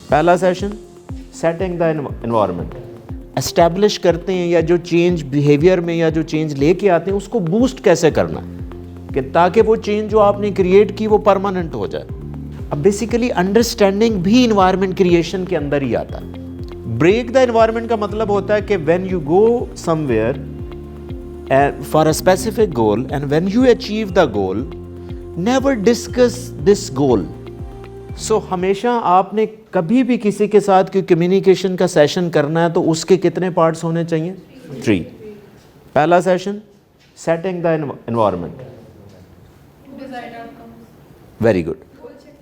पहला session setting the environment, establish करते हैं या जो चेंज बिहेवियर में या जो चेंज लेके आते हैं उसको बूस्ट कैसे करना कि ताकि वो चेंज जो आपने क्रिएट की वो परमानेंट हो जाए। अब बेसिकली अंडरस्टैंडिंग भी इन्वायरमेंट क्रिएशन के अंदर ही आता है। ब्रेक द एनवायरनमेंट का मतलब होता है कि when you go somewhere for a specific goal and when you achieve the goal never discuss this goal. So हमेशा आपने कभी भी किसी के साथ कोई कम्युनिकेशन का सेशन करना है तो उसके कितने पार्ट्स होने चाहिए? 3। पहला session setting the environment, very good.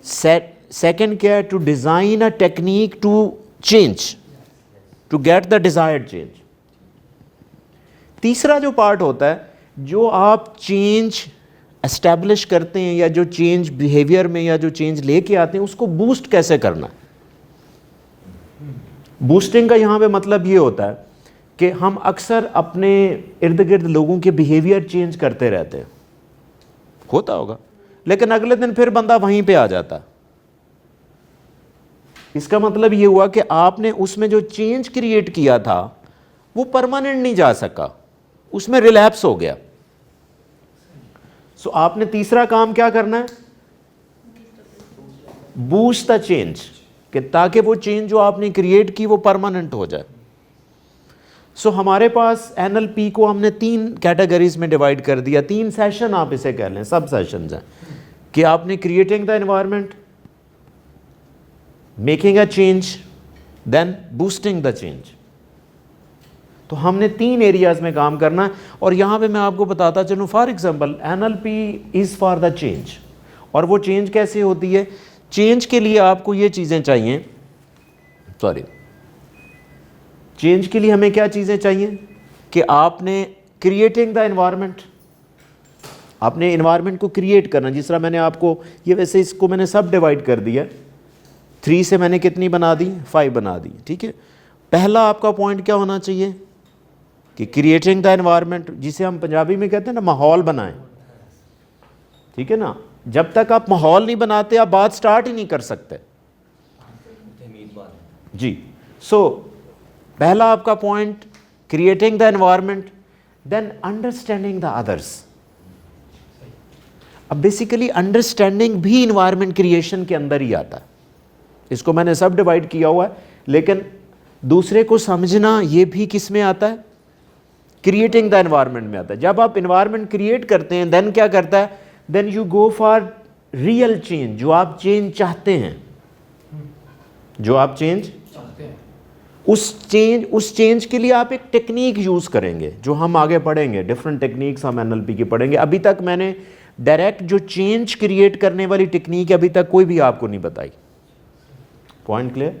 Second क्या है? To design a technique to change, to get the desired change. तीसरा जो पार्ट होता है, जो आप चेंज एस्टैब्लिश करते हैं या जो चेंज बिहेवियर में या जो चेंज लेके आते हैं उसको बूस्ट कैसे करना। बूस्टिंग का यहाँ पे मतलब ये होता है कि हम अक्सर अपने इर्द गिर्द लोगों के बिहेवियर चेंज करते रहते हैं, होता होगा, लेकिन अगले दिन फिर बंदा वहीं पे आ जाता। इसका मतलब ये हुआ कि आपने उसमें जो चेंज क्रिएट किया था वो परमानेंट नहीं जा सका, उसमें रिलैप्स हो गया। सो आपने तीसरा काम क्या करना है? बूस्ट द चेंज, कि ताकि वो चेंज जो आपने क्रिएट की वो परमानेंट हो जाए। सो हमारे पास एनएलपी को हमने 3 कैटेगरीज में डिवाइड कर दिया, 3 सेशन आप इसे कह लें, सब सेशंस हैं कि आपने creating the environment, making a change, then boosting the change. तो हमने 3 एरियाज में काम करना है। और यहाँ पे मैं आपको बताता चलूँ, for example NLP is for the change. और वो चेंज कैसे होती है? चेंज के लिए आपको ये चीज़ें चाहिए, चेंज के लिए हमें क्या चीज़ें चाहिए कि आपने क्रिएटिंग द एनवायरनमेंट, आपने एनवायरनमेंट को क्रिएट करना। जिस तरह मैंने आपको ये, वैसे इसको मैंने सब डिवाइड कर दिया, 3 से मैंने कितनी बना दी? 5 बना दी, ठीक है। पहला आपका पॉइंट क्या होना चाहिए कि क्रिएटिंग द एनवायरनमेंट, जिसे हम पंजाबी में कहते हैं ना, माहौल बनाएं, ठीक है ना। जब तक आप माहौल नहीं बनाते आप बात स्टार्ट ही नहीं कर सकते जी। सो पहला आपका point creating the environment, then understanding the others. अब बेसिकली अंडरस्टैंडिंग भी इन्वायरमेंट क्रिएशन के अंदर ही आता है। इसको मैंने सब डिवाइड किया हुआ है, लेकिन दूसरे को समझना ये भी किस में आता है? क्रिएटिंग द एनवायरनमेंट में आता है। जब आप एनवायरनमेंट क्रिएट करते हैं देन क्या करता है? Then you go for real change, जो आप चेंज चाहते हैं, जो आप चेंज चाहते हैं, उस चेंज के लिए आप एक टेक्निक यूज करेंगे, जो हम आगे पढ़ेंगे। डिफरेंट टेक्निक्स हम एनएलपी की पढ़ेंगे। अभी तक मैंने डायरेक्ट जो चेंज क्रिएट करने वाली टेक्निक अभी तक कोई भी आपको नहीं बताई। Point clear?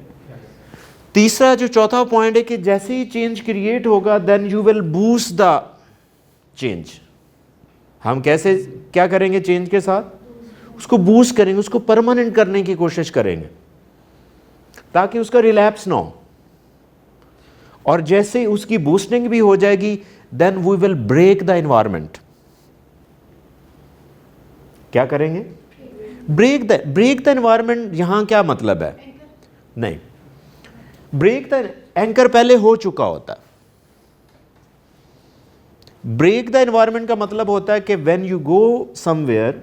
तीसरा जो चौथा पॉइंट है कि जैसे ही चेंज क्रिएट होगा then you will boost the change. हम कैसे क्या करेंगे? चेंज के साथ उसको बूस्ट करेंगे, उसको परमानेंट करने की कोशिश करेंगे ताकि उसका रिलैप्स ना हो। और जैसे उसकी बूस्टिंग भी हो जाएगी then we will break the environment. क्या करेंगे? Break the environment. यहां क्या मतलब है? नहीं, ब्रेक द एंकर पहले हो चुका होता है। ब्रेक द एनवायरनमेंट का मतलब होता है कि when you go somewhere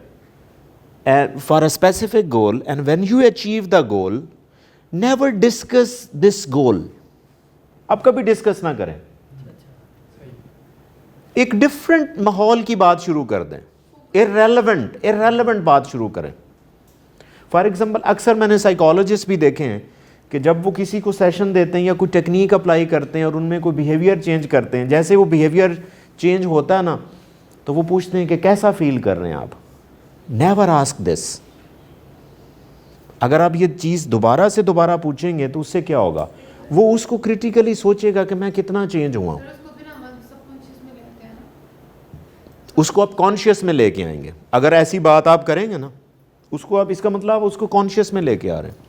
for a specific goal and when you achieve the goal never discuss this गोल। अब कभी डिस्कस ना करें, एक डिफरेंट माहौल की बात शुरू कर दें, इररेलेवेंट बात शुरू करें। फॉर एग्जांपल अक्सर मैंने साइकोलॉजिस्ट भी देखे हैं कि जब वो किसी को सेशन देते हैं या कोई टेक्निक अप्लाई करते हैं और उनमें कोई बिहेवियर चेंज करते हैं, जैसे वो बिहेवियर चेंज होता है ना तो वो पूछते हैं कि कैसा फील कर रहे हैं आप। Never ask this. अगर आप ये चीज़ दोबारा से दोबारा पूछेंगे तो उससे क्या होगा? वो उसको क्रिटिकली सोचेगा कि मैं कितना चेंज हुआ हूँ। उसको आप कॉन्शियस में लेके आएंगे। अगर ऐसी बात आप करेंगे ना उसको, आप इसका मतलब उसको कॉन्शियस में लेके आ रहे हैं।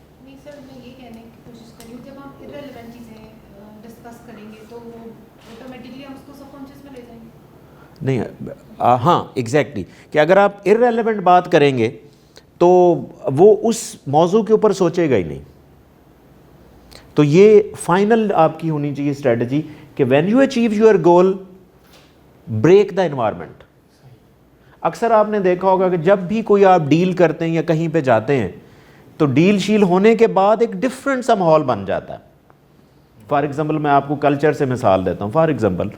नहीं, हाँ एग्जैक्टली, कि अगर आप इररेलेवेंट बात करेंगे तो वो उस मौजू के ऊपर सोचेगा ही नहीं। तो ये फाइनल आपकी होनी चाहिए स्ट्रेटजी कि when you achieve your goal, break the environment. अक्सर आपने देखा होगा कि जब भी कोई आप डील करते हैं या कहीं पे जाते हैं तो डील शील होने के बाद एक डिफरेंट सा माहौल बन जाता है। फॉर एग्जांपल मैं आपको कल्चर से मिसाल देता हूँ। फॉर एग्जांपल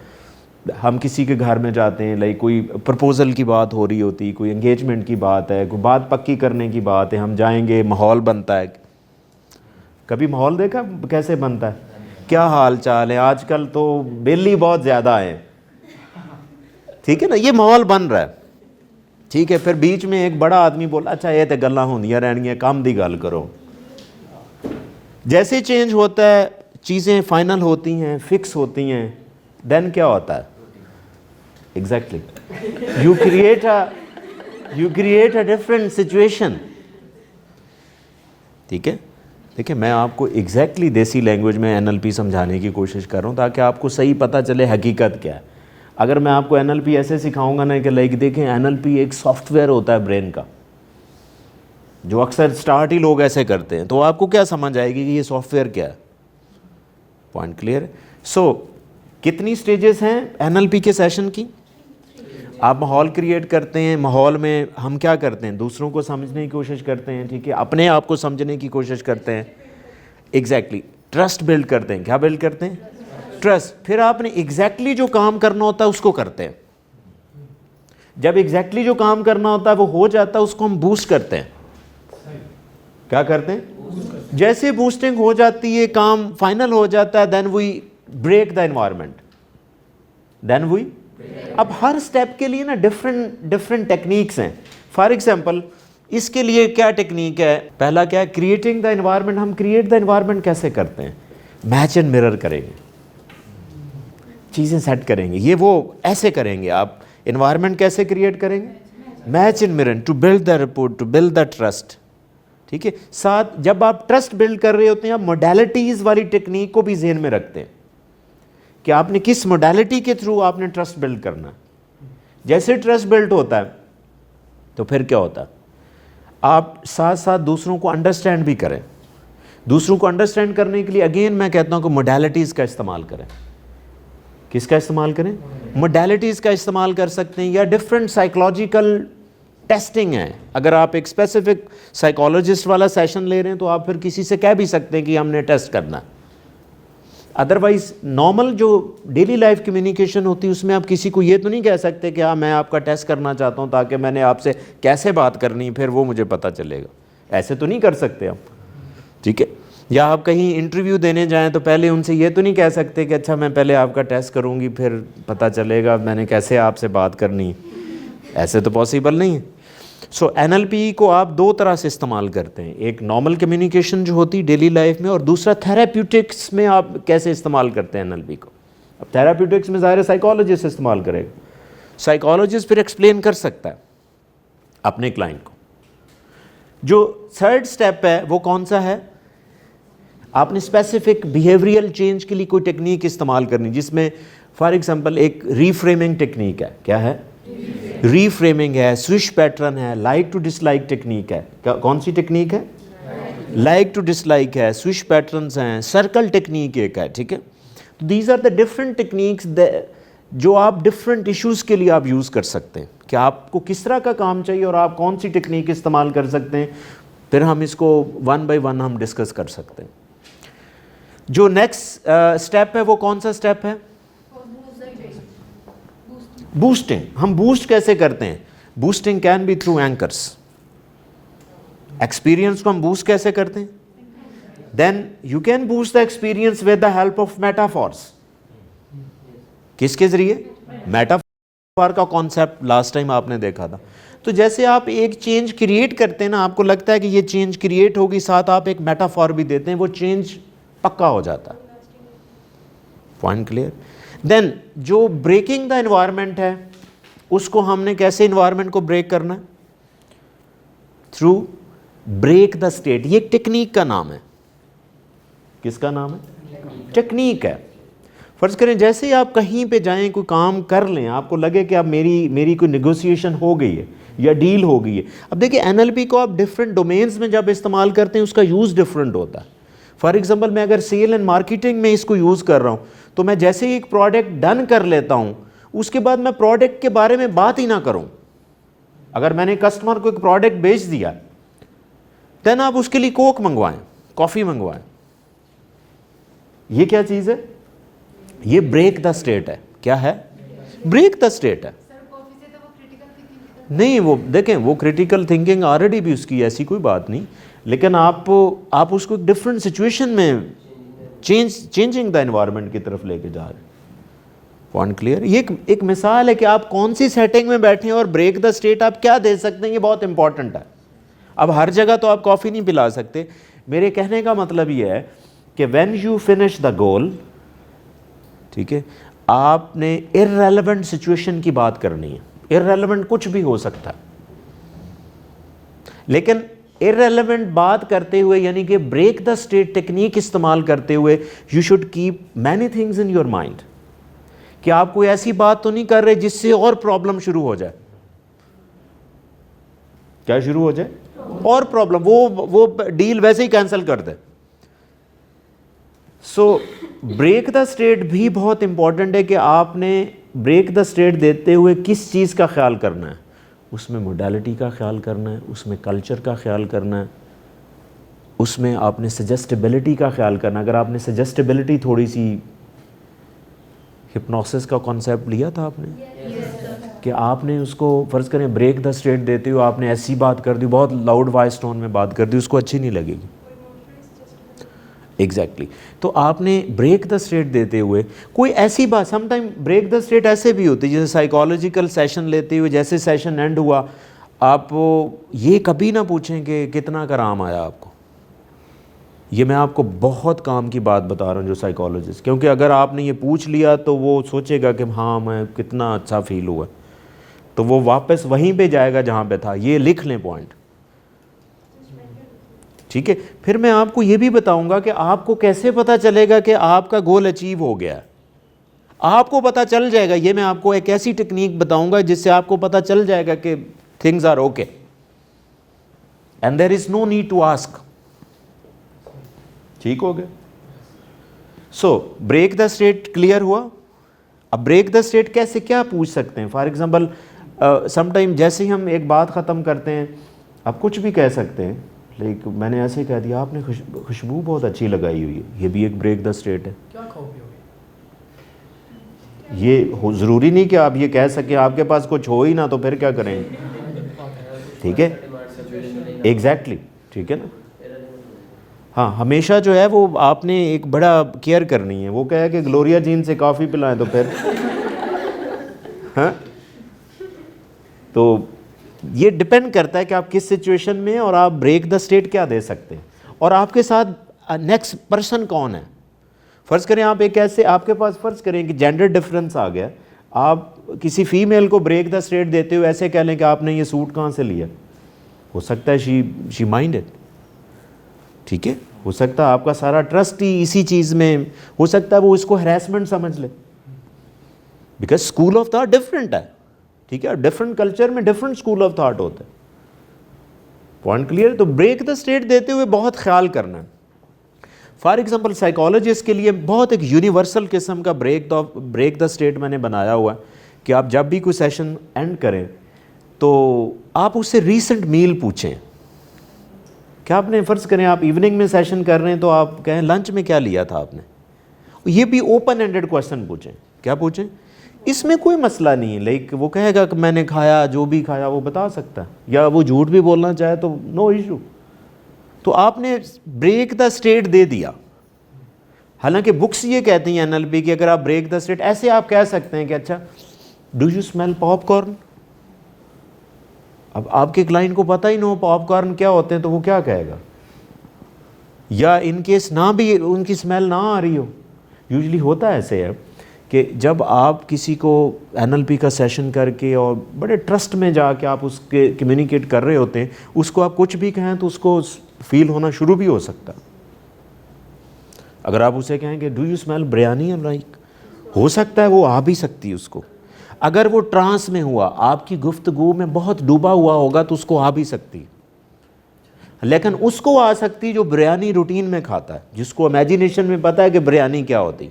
हम किसी के घर में जाते हैं, लाइक कोई प्रपोजल की बात हो रही होती, कोई एंगेजमेंट की बात है, कोई बात पक्की करने की बात है, हम जाएंगे, माहौल बनता है। कभी माहौल देखा कैसे बनता है? क्या हाल चाल है, आजकल तो बिल ही बहुत ज़्यादा है, ठीक है ना, ये माहौल बन रहा है, ठीक है। फिर बीच में एक बड़ा आदमी बोला, अच्छा ये तो गल्लां होंदियां रहनियां, काम दी गल करो। जैसे चेंज होता है, चीज़ें फाइनल होती हैं, फिक्स होती हैं, देन क्या होता है? Exactly you create a different situation, ठीक है। देखिए मैं आपको एग्जैक्टली देसी लैंग्वेज में NLP समझाने की कोशिश कर रहा हूँ ताकि आपको सही पता चले हकीकत क्या है। अगर मैं आपको NLP ऐसे सिखाऊंगा ना कि लाइक देखें, NLP एक सॉफ्टवेयर होता है ब्रेन का, जो अक्सर स्टार्ट ही लोग ऐसे करते हैं, तो आपको क्या समझ आएगी कि ये सॉफ्टवेयर क्या है? Point clear? सो कितनी स्टेजेस हैं NLP के सेशन की? आप माहौल क्रिएट करते हैं, माहौल में हम क्या करते हैं? दूसरों को समझने की कोशिश करते हैं, ठीक है, अपने आप को समझने की कोशिश करते हैं, एग्जैक्टली ट्रस्ट बिल्ड करते हैं। क्या बिल्ड करते हैं? ट्रस्ट। फिर आपने एग्जैक्टली जो काम करना होता है उसको करते हैं। जब एग्जैक्टली जो काम करना होता है वो हो जाता है, उसको हम बूस्ट करते हैं। क्या करते हैं? जैसे बूस्टिंग हो जाती है, काम फाइनल हो जाता है, then we break the environment, then we. अब हर स्टेप के लिए ना डिफरेंट टेक्निक्स हैं। फॉर एग्जांपल इसके लिए क्या टेक्निक है? पहला क्या है? Creating the environment. हम क्रिएट द एनवायरनमेंट कैसे करते हैं? मैच एंड मिरर करेंगे, चीज़ें सेट करेंगे, ये वो ऐसे करेंगे। आप एनवायरनमेंट कैसे क्रिएट करेंगे? Match and mirror, to build the rapport, to build the trust, ठीक है। साथ जब आप ट्रस्ट बिल्ड कर रहे होते हैं, आप मोडालिटीज़ वाली टेक्निक को भी ज़हन में रखते हैं कि आपने किस मोडालिटी के थ्रू आपने ट्रस्ट बिल्ड करना। जैसे ट्रस्ट बिल्ड होता है तो फिर क्या होता है? आप साथ साथ दूसरों को अंडरस्टैंड भी करें। दूसरों को अंडरस्टैंड करने के लिए अगेन मैं कहता हूं कि मोडालिटीज़ का इस्तेमाल करें। किसका इस्तेमाल करें? मोडालिटीज़ का इस्तेमाल कर सकते हैं, या डिफरेंट साइकोलॉजिकल टेस्टिंग है। अगर आप एक स्पेसिफिक साइकोलॉजिस्ट वाला सेशन ले रहे हैं तो आप फिर किसी से कह भी सकते हैं कि हमने टेस्ट करना है। अदरवाइज नॉर्मल जो डेली लाइफ कम्युनिकेशन होती है उसमें आप किसी को ये तो नहीं कह सकते कि हाँ मैं आपका टेस्ट करना चाहता हूँ ताकि मैंने आपसे कैसे बात करनी फिर वो मुझे पता चलेगा। ऐसे तो नहीं कर सकते आप, ठीक है। या आप कहीं इंटरव्यू देने जाएं तो पहले उनसे ये तो नहीं कह सकते कि अच्छा मैं पहले आपका टेस्ट करूँगी फिर पता चलेगा मैंने कैसे आपसे बात करनी। ऐसे तो पॉसिबल नहीं है। सो NLP को आप दो तरह से इस्तेमाल करते हैं, एक नॉर्मल कम्युनिकेशन जो होती है डेली लाइफ में, और दूसरा थेराप्यूटिक्स में आप कैसे इस्तेमाल करते हैं NLP को। अब थेराप्यूटिक्स में ज़ाहिर है साइकोलॉजिस्ट इस्तेमाल करेगा, साइकोलॉजिस्ट फिर एक्सप्लेन कर सकता है अपने क्लाइंट को। जो थर्ड स्टेप है वो कौन सा है? आपने स्पेसिफिक बिहेवियरल चेंज के लिए कोई टेक्निक इस्तेमाल करनी, जिसमें फॉर एग्जांपल एक रीफ्रेमिंग टेक्निक है। क्या है? रीफ्रेमिंग है, स्विच पैटर्न है, लाइक टू डिसलाइक टेक्निक है। कौन सी टेक्निक है? लाइक टू डिसलाइक है, स्विच पैटर्न्स हैं, सर्कल टेक्निक एक है, ठीक है। तो these are the different techniques जो आप डिफरेंट इश्यूज़ के लिए आप यूज़ कर सकते हैं कि आपको किस तरह का काम चाहिए और आप कौन सी टेक्निक इस्तेमाल कर सकते हैं। फिर हम इसको वन बाय वन हम डिस्कस कर सकते हैं। जो नेक्स्ट स्टेप है वो कौन सा स्टेप है? बूस्टिंग। हम बूस्ट कैसे करते हैं? Boosting can be through anchors. Experience को हम बूस्ट कैसे करते हैं? Then you can boost the experience with the help of metaphors. किसके जरिए? मेटाफॉर का कॉन्सेप्ट लास्ट टाइम आपने देखा था। तो जैसे आप एक चेंज क्रिएट करते हैं ना, आपको लगता है कि ये चेंज क्रिएट होगी, साथ आप एक मेटाफॉर भी देते हैं, वो चेंज पक्का हो जाता है। Point clear? देन जो ब्रेकिंग द एनवायरनमेंट है उसको हमने कैसे एनवायरनमेंट को ब्रेक करना है? Through break the state. ये एक टेक्निक का नाम है। किसका नाम है? टेक्निक है। फर्ज करें जैसे ही आप कहीं पे जाएं, कोई काम कर लें, आपको लगे कि अब मेरी कोई नेगोशिएशन हो गई है या डील हो गई है। अब देखिए NLP को आप डिफरेंट डोमेन्स में जब इस्तेमाल करते हैं उसका यूज़ डिफरेंट होता है। फॉर एग्जाम्पल मैं अगर सेल एंड मार्केटिंग में इसको यूज़ कर रहा हूँ, तो मैं जैसे ही एक प्रोडक्ट डन कर लेता हूँ, उसके बाद मैं प्रोडक्ट के बारे में बात ही ना करूँ। अगर मैंने कस्टमर को एक प्रोडक्ट बेच दिया, देन आप उसके लिए कोक मंगवाएं, कॉफ़ी मंगवाएं। ये क्या चीज़ है? ये ब्रेक द स्टेट है। क्या है? ब्रेक द स्टेट है। नहीं, वो देखें, वो क्रिटिकल थिंकिंग ऑलरेडी भी उसकी, ऐसी कोई बात नहीं, लेकिन आप उसको एक डिफरेंट सिचुएशन में चेंजिंग द एनवायरनमेंट की तरफ लेके जा रहे हैं। Point clear? ये एक मिसाल है कि आप कौन सी सेटिंग में बैठे हैं और ब्रेक द स्टेट आप क्या दे सकते हैं, ये बहुत इंपॉर्टेंट है। अब हर जगह तो आप कॉफ़ी नहीं पिला सकते। मेरे कहने का मतलब ये है कि when you finish the goal, ठीक है, आपने इररेलेवेंट सिचुएशन की बात करनी है। इररेलेवेंट कुछ भी हो सकता है, लेकिन इररेलेवेंट बात करते हुए, यानी कि ब्रेक द स्टेट टेक्निक इस्तेमाल करते हुए, you should keep many things in your mind, कि आप कोई ऐसी बात तो नहीं कर रहे जिससे और प्रॉब्लम शुरू हो जाए। क्या शुरू हो जाए? और प्रॉब्लम, वो डील वैसे ही कैंसिल कर दे। सो ब्रेक द स्टेट भी बहुत इंपॉर्टेंट है कि आपने ब्रेक द स्टेट देते हुए किस चीज़ का ख्याल करना है। उसमें मोडालिटी का ख्याल करना है, उसमें कल्चर का ख्याल करना है, उसमें आपने सजेस्टेबिलिटी का ख्याल करना है। अगर आपने सजेस्टेबिलिटी, थोड़ी सी हिप्नोसिस का कॉन्सेप्ट लिया था आपने, कि आपने उसको फ़र्ज़ करें ब्रेक द स्टेट देते हुए आपने ऐसी बात कर दी, बहुत लाउड वॉइस टोन में बात कर दी, उसको अच्छी नहीं लगेगी। एग्जैक्टली तो आपने ब्रेक द स्टेट देते हुए कोई ऐसी बात, समटाइम ब्रेक द स्टेट ऐसे भी होती है, जैसे साइकोलॉजिकल सेशन लेते हुए, जैसे सेशन एंड हुआ, आप ये कभी ना पूछें कि कितना काम आया आपको। ये मैं आपको बहुत काम की बात बता रहा हूँ जो साइकोलॉजिस्ट, क्योंकि अगर आपने ये पूछ लिया तो वो सोचेगा कि हाँ मैं कितना अच्छा फील हुआ, तो वो वापस वहीं पे जाएगा जहाँ पे था। ये लिख लें पॉइंट, ठीक है। फिर मैं आपको ये भी बताऊंगा कि आपको कैसे पता चलेगा कि आपका गोल अचीव हो गया। आपको पता चल जाएगा, ये मैं आपको एक ऐसी टेक्निक बताऊंगा जिससे आपको पता चल जाएगा कि things are okay and there is no need to ask. ठीक हो गया? So break the state clear हुआ। अब ब्रेक द स्टेट कैसे, क्या पूछ सकते हैं? फॉर एग्जाम्पल समटाइम जैसे ही हम एक बात ख़त्म करते हैं, आप कुछ भी कह सकते हैं, लाइक मैंने ऐसे कह दिया, आपने खुशबू बहुत अच्छी लगाई हुई है, ये भी एक ब्रेक द स्टेट है। क्या खाओगे? ये ज़रूरी नहीं कि आप ये कह सकें, आपके पास कुछ हो ही ना तो फिर क्या करेंगे? ठीक है, एग्जैक्टली, ठीक है ना। हाँ, हमेशा जो है वो आपने एक बड़ा केयर करनी है। वो क्या है कि ग्लोरिया जीन से कॉफ़ी पिलाएं तो फिर हाँ, तो ये डिपेंड करता है कि आप किस सिचुएशन में हैं और आप ब्रेक द स्टेट क्या दे सकते हैं, और आपके साथ नेक्स्ट पर्सन कौन है। फ़र्ज़ करें आप एक ऐसे, आपके पास फ़र्ज़ करें कि जेंडर डिफरेंस आ गया, आप किसी फीमेल को ब्रेक द स्टेट देते हुए ऐसे कह लें कि आपने ये सूट कहाँ से लिया, हो सकता है शी माइंडेड, ठीक है, हो सकता है आपका सारा ट्रस्ट ही इसी चीज़ में, हो सकता है वो इसको हैरेसमेंट समझ ले, because school of thought different है, ठीक है, डिफरेंट कल्चर में डिफरेंट स्कूल ऑफ थॉट होते हैं। Point clear? तो ब्रेक द स्टेट देते हुए बहुत ख्याल करना है। फॉर एग्जांपल साइकोलॉजिस्ट के लिए बहुत एक यूनिवर्सल किस्म का ब्रेक द स्टेट मैंने बनाया हुआ है कि आप जब भी कोई सेशन एंड करें तो आप उससे रीसेंट मील पूछें। क्या आपने, फ़र्ज़ करें आप इवनिंग में सेशन कर रहे हैं तो आप कहें लंच में क्या लिया था आपने। ये भी ओपन एंडेड क्वेश्चन पूछें। क्या पूछें? इसमें कोई मसला नहीं है, लाइक वो कहेगा कि मैंने खाया, जो भी खाया वो बता सकता है, या वो झूठ भी बोलना चाहे तो नो इशू। तो आपने ब्रेक द स्टेट दे दिया। हालांकि बुक्स ये कहती हैं NLP की, अगर आप ब्रेक द स्टेट ऐसे आप कह सकते हैं कि अच्छा डू यू स्मेल पॉपकॉर्न। अब आपके क्लाइंट को पता ही ना हो पॉपकॉर्न क्या होते हैं तो वो क्या कहेगा, या इन केस ना भी उनकी स्मेल ना आ रही हो। यूजली होता है ऐसे है कि जब आप किसी को NLP का सेशन करके और बड़े ट्रस्ट में जाके आप उसके कम्युनिकेट कर रहे होते हैं, उसको आप कुछ भी कहें तो उसको फील होना शुरू भी हो सकता है। अगर आप उसे कहें कि do you smell biryani, like हो सकता है वो आ भी सकती है उसको। अगर वो ट्रांस में हुआ, आपकी गुफ्तगू में बहुत डूबा हुआ होगा तो उसको आ भी सकती है। लेकिन उसको आ सकती जो बिरयानी रूटीन में खाता है, जिसको इमेजिनेशन में पता है कि बिरयानी क्या होती।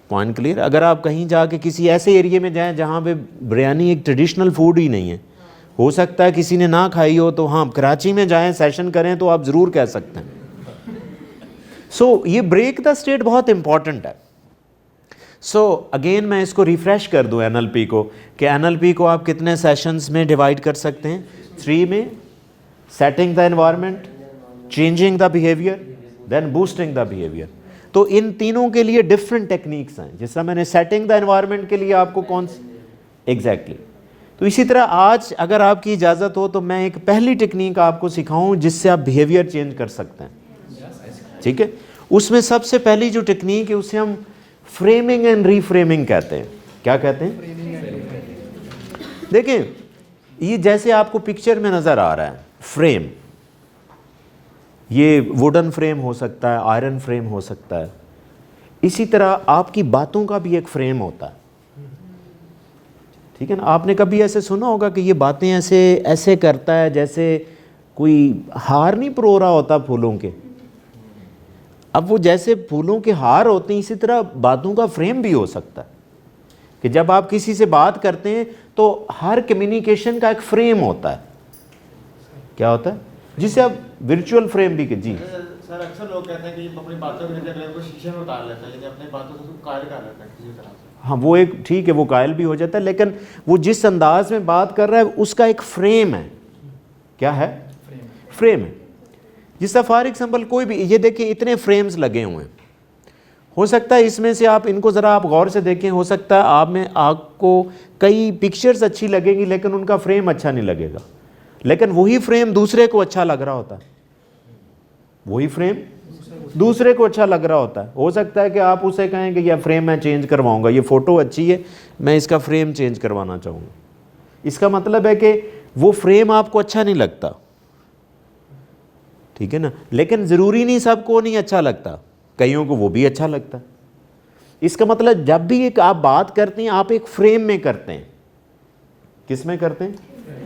Point clear. अगर आप कहीं जाके किसी ऐसे एरिया में जाएं जहाँ पे बिरयानी एक ट्रेडिशनल फूड ही नहीं है, हो सकता है किसी ने ना खाई हो, तो हाँ कराची में जाएं सेशन करें तो आप ज़रूर कह सकते हैं। सो ये ब्रेक द स्टेट बहुत इंपॉर्टेंट है। सो अगेन मैं इसको रिफ्रेश कर दूं NLP को, कि NLP को आप कितने सेशंस में डिवाइड कर सकते हैं? 3 में, setting the environment, changing the behaviour, then boosting the behaviour. तो इन तीनों के लिए डिफरेंट टेक्निक्स हैं। जैसा मैंने सेटिंग द एनवायरनमेंट के लिए आपको कौन सी एग्जैक्टली तो इसी तरह आज अगर आपकी इजाज़त हो तो मैं एक पहली टेक्निक आपको सिखाऊं जिससे आप बिहेवियर चेंज कर सकते हैं, ठीक है। उसमें सबसे पहली जो टेक्निक है उसे हम फ्रेमिंग एंड रीफ्रेमिंग कहते हैं। क्या कहते हैं? देखें, ये जैसे आपको पिक्चर में नज़र आ रहा है फ्रेम, ये वुडन फ्रेम हो सकता है, आयरन फ्रेम हो सकता है। इसी तरह आपकी बातों का भी एक फ्रेम होता है, ठीक है ना। आपने कभी ऐसे सुना होगा कि ये बातें ऐसे ऐसे करता है जैसे कोई हार नहीं परो रहा होता फूलों के। अब वो जैसे फूलों के हार होते हैं, इसी तरह बातों का फ्रेम भी हो सकता है कि जब आप किसी से बात करते हैं तो हर कम्युनिकेशन का एक फ्रेम होता है। क्या होता है? जिसे आप वर्चुअल फ्रेम भी जी सर अक्सर लोग कहते हैं कि अपनी बातों के अगले को शीशे में उतार लेता है, लेकिन अपनी बातों से उसको कायल कर लेता है किसी तरह से। हाँ, वो एक ठीक है, वो कायल भी हो जाता है, लेकिन वो जिस अंदाज में बात कर रहा है उसका एक फ्रेम है। क्या है? फ्रेम है। जिसका फॉर एग्जाम्पल कोई भी, ये देखिए इतने फ्रेम्स लगे हुए हैं, हो सकता है इसमें से आप इनको ज़रा आप गौर से देखें, हो सकता है आप में आपको कई पिक्चर्स अच्छी लगेंगी लेकिन उनका फ्रेम अच्छा नहीं लगेगा, लेकिन वही फ्रेम दूसरे को अच्छा लग रहा होता है। वही फ्रेम दूसरे को अच्छा लग रहा होता है। हो सकता है कि आप उसे कहें कि यह फ्रेम मैं चेंज करवाऊंगा, ये फ़ोटो अच्छी है, मैं इसका फ्रेम चेंज करवाना चाहूँगा। इसका मतलब है कि वो फ्रेम आपको अच्छा नहीं लगता, ठीक है ना। लेकिन ज़रूरी नहीं सबको नहीं अच्छा लगता, कईयों को वो भी अच्छा लगता है। इसका मतलब जब भी एक आप बात करते हैं आप एक फ्रेम में करते हैं। किस में करते हैं?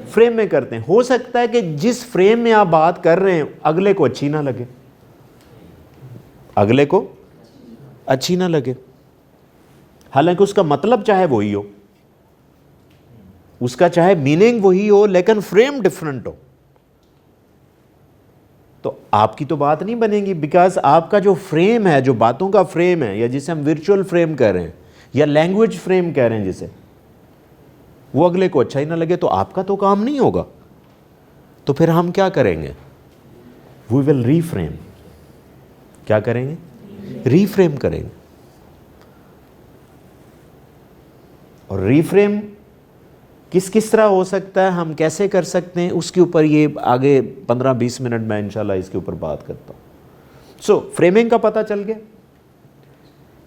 फ्रेम में करते हैं। हो सकता है कि जिस फ्रेम में आप बात कर रहे हैं अगले को अच्छी ना लगे, अगले को अच्छी ना लगे, हालांकि उसका मतलब चाहे वही हो, उसका चाहे मीनिंग वही हो, लेकिन फ्रेम डिफरेंट हो, तो आपकी तो बात नहीं बनेगी। बिकॉज आपका जो फ्रेम है, जो बातों का फ्रेम है, या जिसे हम वर्चुअल फ्रेम कह रहे हैं या लैंग्वेज फ्रेम कह रहे हैं जिसे, वो अगले को अच्छा ही ना लगे तो आपका तो काम नहीं होगा। तो फिर हम क्या करेंगे? We will reframe. क्या करेंगे? रीफ्रेम करेंगे। और रीफ्रेम किस किस तरह हो सकता है, हम कैसे कर सकते हैं, उसके ऊपर ये आगे 15-20 मिनट में इंशाल्लाह इसके ऊपर बात करता हूँ। सो फ्रेमिंग का पता चल गया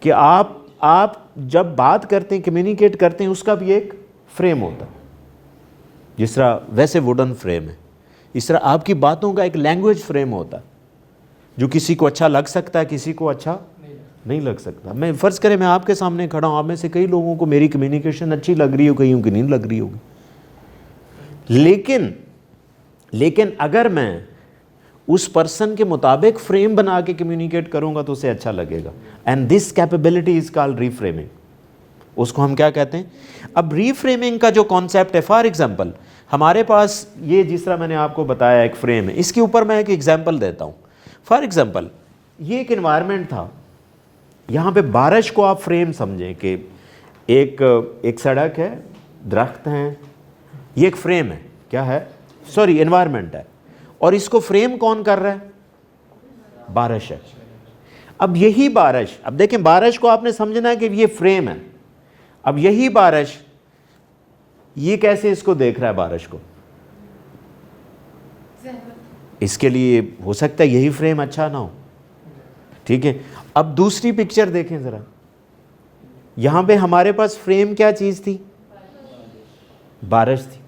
कि आप जब बात करते हैं, कम्युनिकेट करते हैं, उसका भी एक फ्रेम होता है। जिस तरह वैसे वुडन फ्रेम है, इस तरह आपकी बातों का एक लैंग्वेज फ्रेम होता है जो किसी को अच्छा लग सकता है, किसी को अच्छा नहीं लग सकता। मैं फ़र्ज़ करें मैं आपके सामने खड़ा हूँ, आप में से कई लोगों को मेरी कम्युनिकेशन अच्छी लग रही हो, कईयों की नहीं लग रही होगी, लेकिन अगर मैं उस पर्सन के मुताबिक फ्रेम बना के कम्युनिकेट करूँगा तो उसे अच्छा लगेगा। And this capability is called reframing. उसको हम क्या कहते हैं? अब रीफ्रेमिंग का जो कॉन्सेप्ट है, फॉर एग्जांपल हमारे पास ये जिस तरह मैंने आपको बताया एक फ्रेम है, इसके ऊपर मैं एक एग्जांपल देता हूँ। फॉर एग्जांपल ये एक एनवायरनमेंट था, यहाँ पे बारिश को आप फ्रेम समझें कि एक सड़क है, दरख्त हैं, ये एक फ्रेम है। क्या है? सॉरी, एनवायरनमेंट है। और इसको फ्रेम कौन कर रहा है? बारिश है। अब यही बारिश, अब देखें बारिश को आपने समझना है कि ये फ्रेम है। अब यही बारिश, ये कैसे इसको देख रहा है बारिश को? इसके लिए हो सकता है यही फ्रेम अच्छा ना हो, ठीक है। अब दूसरी पिक्चर देखें ज़रा, यहाँ पे हमारे पास फ्रेम क्या चीज़ थी? बारिश थी।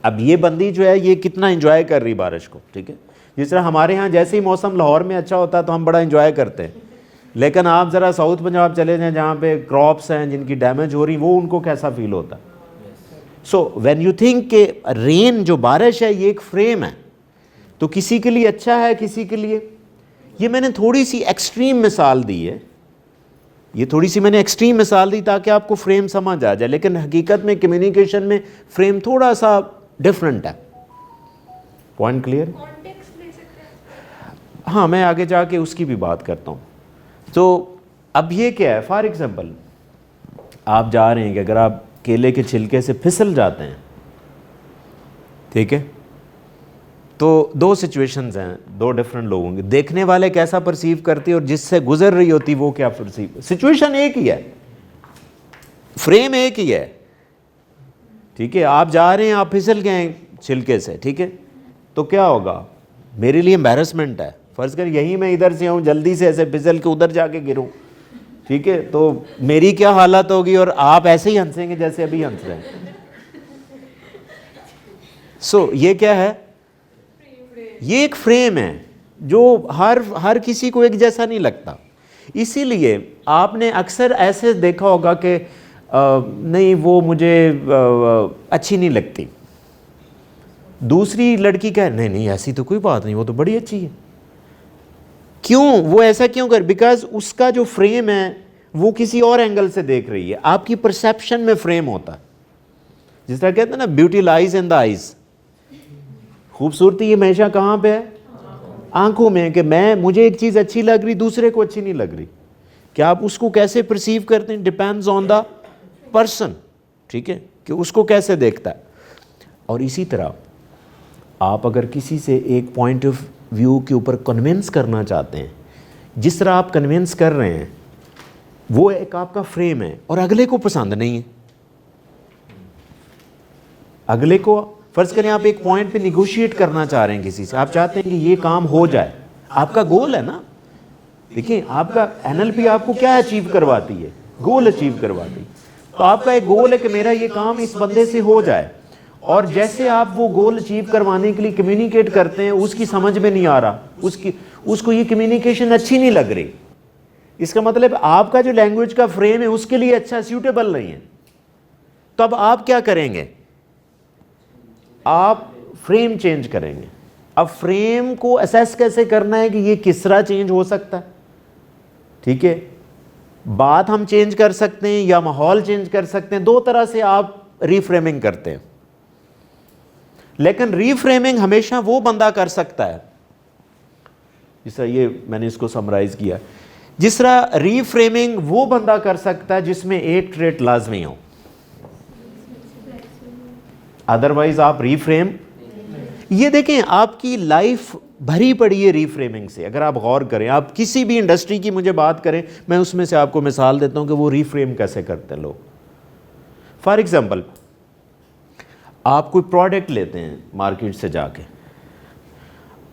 अब ये बंदी जो है ये कितना एंजॉय कर रही बारिश को, ठीक है। जिस तरह हमारे यहाँ जैसे ही मौसम लाहौर में अच्छा होता है तो हम बड़ा एंजॉय करते हैं, लेकिन आप ज़रा साउथ पंजाब चले जाएं जहाँ पे क्रॉप्स हैं जिनकी डैमेज हो रही, वो उनको कैसा फील होता है? सो व्हेन यू थिंक के रेन जो बारिश है ये एक फ्रेम है, तो किसी के लिए अच्छा है, किसी के लिए, ये मैंने थोड़ी सी एक्सट्रीम मिसाल दी है, ये थोड़ी सी मैंने एक्सट्रीम मिसाल दी ताकि आपको फ्रेम समझ आ जाए, लेकिन हकीकत में कम्युनिकेशन में फ्रेम थोड़ा सा डिफरेंट है। Point clear? हाँ, मैं आगे जाके उसकी भी बात करता हूँ। तो अब ये क्या है, फॉर एग्जांपल आप जा रहे हैं कि अगर आप केले के छिलके से फिसल जाते हैं, ठीक है, तो दो सिचुएशंस हैं, दो डिफरेंट लोग होंगे, देखने वाले कैसा परसीव करते हैं और जिससे गुजर रही होती वो क्या परसीव, सिचुएशन एक ही है, फ्रेम एक ही है, ठीक है। आप जा रहे हैं, आप फिसल गए हैं छिलके से, ठीक है, तो क्या होगा, मेरे लिए एम्बैरसमेंट है, फर्ज कर यही मैं इधर से आऊँ जल्दी से ऐसे फिसल के उधर जाके गिरूँ, ठीक है, तो मेरी क्या हालत होगी और आप ऐसे ही हंसेंगे जैसे अभी हंस रहे हैं। सो ये क्या है, ये एक फ्रेम है जो हर किसी को एक जैसा नहीं लगता। इसीलिए आपने अक्सर ऐसे देखा होगा कि नहीं वो मुझे अच्छी नहीं लगती, दूसरी लड़की कहे नहीं नहीं ऐसी तो कोई बात नहीं, वो तो बड़ी अच्छी है। क्यों वो ऐसा क्यों कर, बिकॉज उसका जो फ्रेम है वो किसी और एंगल से देख रही है, आपकी परसेप्शन में फ्रेम होता है। जिस तरह कहते हैं ना, beauty lies in the eyes, खूबसूरती ये हमेशा कहाँ पे है, आंखों में, कि मुझे एक चीज़ अच्छी लग रही दूसरे को अच्छी नहीं लग रही, क्या आप उसको कैसे परसीव करते हैं, डिपेंड्स ऑन द पर्सन, ठीक है, कि उसको कैसे देखता है। और इसी तरह आप अगर किसी से एक पॉइंट ऑफ व्यू के ऊपर कन्विंस करना चाहते हैं, जिस तरह आप कन्विंस कर रहे हैं वो एक आपका फ्रेम है और अगले को पसंद नहीं है, अगले को, फर्ज करें आप एक पॉइंट पे निगोशिएट करना चाह रहे हैं किसी से, आप चाहते हैं कि ये काम हो जाए, आपका गोल है ना, देखिए आपका एनएलपी आपको क्या अचीव करवाती है, गोल अचीव करवाती है। तो आपका एक गोल है कि मेरा ये काम इस बंदे से हो जाए, और जैसे आप वो गोल अचीव करवाने के लिए कम्युनिकेट करते हैं उसकी समझ में नहीं आ रहा, उसको ये कम्युनिकेशन अच्छी नहीं लग रही, इसका मतलब आपका जो लैंग्वेज का फ्रेम है उसके लिए अच्छा सूटेबल नहीं है। तो अब आप क्या करेंगे, आप फ्रेम चेंज करेंगे। अब फ्रेम को असेस कैसे करना है कि ये किस तरह चेंज हो सकता है, ठीक है, बात हम चेंज कर सकते हैं या माहौल चेंज कर सकते हैं, दो तरह से आप रीफ्रेमिंग करते हैं। लेकिन रीफ्रेमिंग हमेशा वो बंदा कर सकता है, जिस तरह ये मैंने इसको समराइज किया, जिस तरह रीफ्रेमिंग वो बंदा कर सकता है जिसमें एक ट्रेट लाजमी हो, अदरवाइज आप रीफ्रेम, ये देखें आपकी लाइफ भरी पड़ी है रीफ्रेमिंग से। अगर आप गौर करें, आप किसी भी इंडस्ट्री की मुझे बात करें, मैं उसमें से आपको मिसाल देता हूं कि वो रीफ्रेम कैसे करते हैं लोग। फॉर एग्जांपल, आप कोई प्रोडक्ट लेते हैं मार्केट से जाके,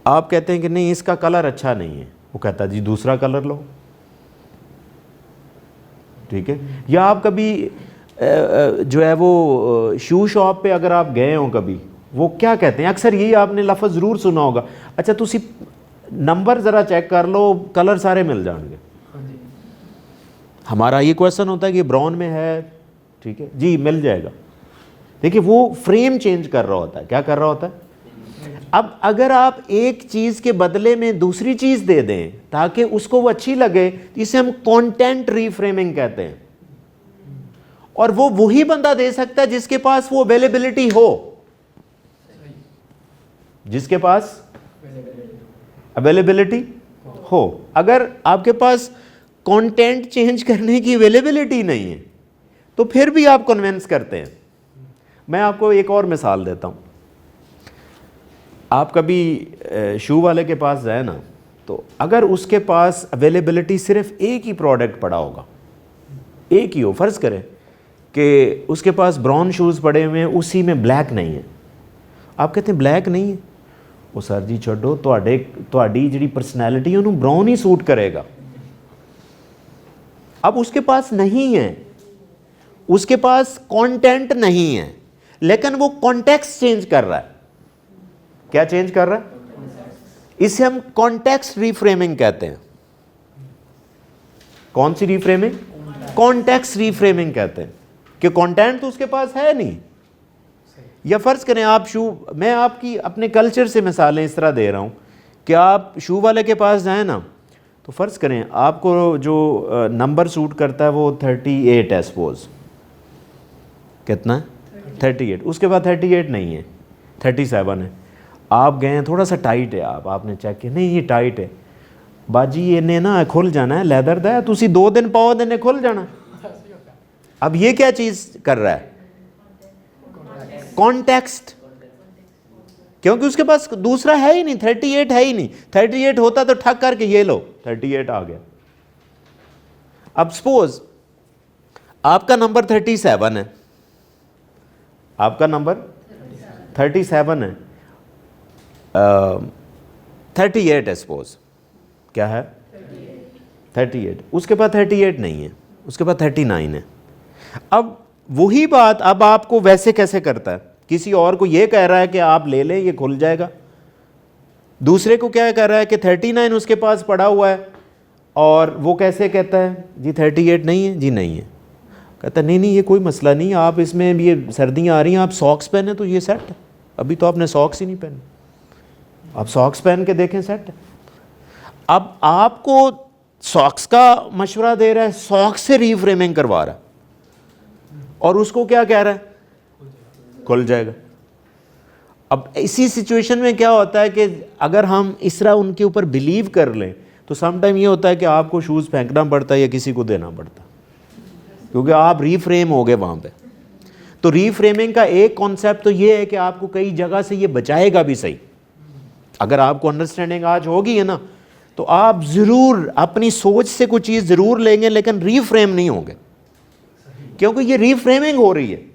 आप कहते हैं कि नहीं इसका कलर अच्छा नहीं है, वो कहता है जी दूसरा कलर लो, ठीक है। या आप कभी जो है वो शू शॉप पे अगर आप गए हो कभी, वो क्या कहते हैं, अक्सर यही आपने लफ्ज़ ज़रूर सुना होगा, अच्छा तुसी नंबर ज़रा चेक कर लो, कलर सारे मिल जाएंगे। हमारा ये क्वेश्चन होता है कि ब्राउन में है, ठीक है जी मिल जाएगा। देखिए वो फ्रेम चेंज कर रहा होता है, क्या कर रहा होता है। अब अगर आप एक चीज़ के बदले में दूसरी चीज़ दे दें ताकि उसको वो अच्छी लगे, इसे हम कंटेंट रीफ्रेमिंग कहते हैं। और वो वही बंदा दे सकता है जिसके पास वो अवेलेबिलिटी हो, जिसके पास अवेलेबिलिटी हो। अगर आपके पास कंटेंट चेंज करने की अवेलेबिलिटी नहीं है तो फिर भी आप कन्विंस करते हैं। मैं आपको एक और मिसाल देता हूँ। आप कभी शू वाले के पास जाए ना, तो अगर उसके पास अवेलेबिलिटी सिर्फ एक ही प्रोडक्ट पड़ा होगा, एक ही हो, फ़र्ज़ करें कि उसके पास ब्राउन शूज़ पड़े हुए हैं, उसी में ब्लैक नहीं है, आप कहते हैं ब्लैक नहीं है, वो सर जी छोड़ो, ਤੁਹਾਡੀ ਜਿਹੜੀ पर्सनैलिटी है उन्होंने ब्राउन ही सूट करेगा। अब उसके पास नहीं है, उसके पास कंटेंट नहीं है, लेकिन वो कॉन्टेक्स्ट चेंज कर रहा है। क्या चेंज कर रहा है? इसे हम कॉन्टेक्स्ट रीफ्रेमिंग कहते हैं। कौन सी रीफ्रेमिंग? कॉन्टेक्स्ट रीफ्रेमिंग कहते हैं कि कंटेंट तो उसके पास है नहीं, या फ़र्ज़ करें आप शू, मैं आपकी अपने कल्चर से मिसालें इस तरह दे रहा हूँ कि आप शू वाले के पास जाएं ना, तो फ़र्ज़ करें आपको जो नंबर सूट करता है वो 38 है सपोज़, कितना है 38, उसके बाद 38 नहीं है 37 है, आप गए हैं थोड़ा सा टाइट है, आपने चेक किया नहीं ये टाइट है, बाजी इन्हें ना खुल जाना है, लैदर दा तुसी 2 दिन पाओ इन्हें खुल जाना। अब ये क्या चीज़ कर रहा है, कॉन्टेक्स्ट, क्योंकि उसके पास दूसरा है ही नहीं, 38 है ही नहीं, 38 होता तो ठक करके ये लो 38 आ गया। अब सपोज आपका नंबर 37 है, आपका नंबर 37 है, 38 है सपोज, क्या है 38, उसके बाद 38 नहीं है, उसके बाद 39 है। अब वही बात अब आपको वैसे कैसे करता है, किसी और को ये कह रहा है कि आप ले लें ये खुल जाएगा, दूसरे को क्या कह रहा है कि 39 उसके पास पड़ा हुआ है, और वो कैसे कहता है जी 38 नहीं है, जी नहीं है, कहता नहीं नहीं ये कोई मसला नहीं, आप इसमें ये सर्दियाँ आ रही हैं आप सॉक्स पहने तो ये सेट है, अभी तो आपने सॉक्स ही नहीं पहने, आप सॉक्स पहन के देखें सेट है। अब आपको सॉक्स का मशवरा दे रहा है, सॉक्स से रीफ्रेमिंग करवा रहा है, और उसको क्या कह रहा है खुल जाएगा। अब इसी सिचुएशन में क्या होता है कि अगर हम इस तरह उनके ऊपर बिलीव कर लें तो समटाइम ये होता है कि आपको शूज़ फेंकना पड़ता है या किसी को देना पड़ता है, क्योंकि आप रीफ्रेम हो गए वहाँ पे। तो रीफ्रेमिंग का एक कॉन्सेप्ट तो ये है कि आपको कई जगह से ये बचाएगा भी सही। अगर आपको अंडरस्टैंडिंग आज होगी है ना, तो आप ज़रूर अपनी सोच से कुछ चीज़ ज़रूर लेंगे, लेकिन रीफ्रेम नहीं होंगे, क्योंकि ये रीफ्रेमिंग हो रही है।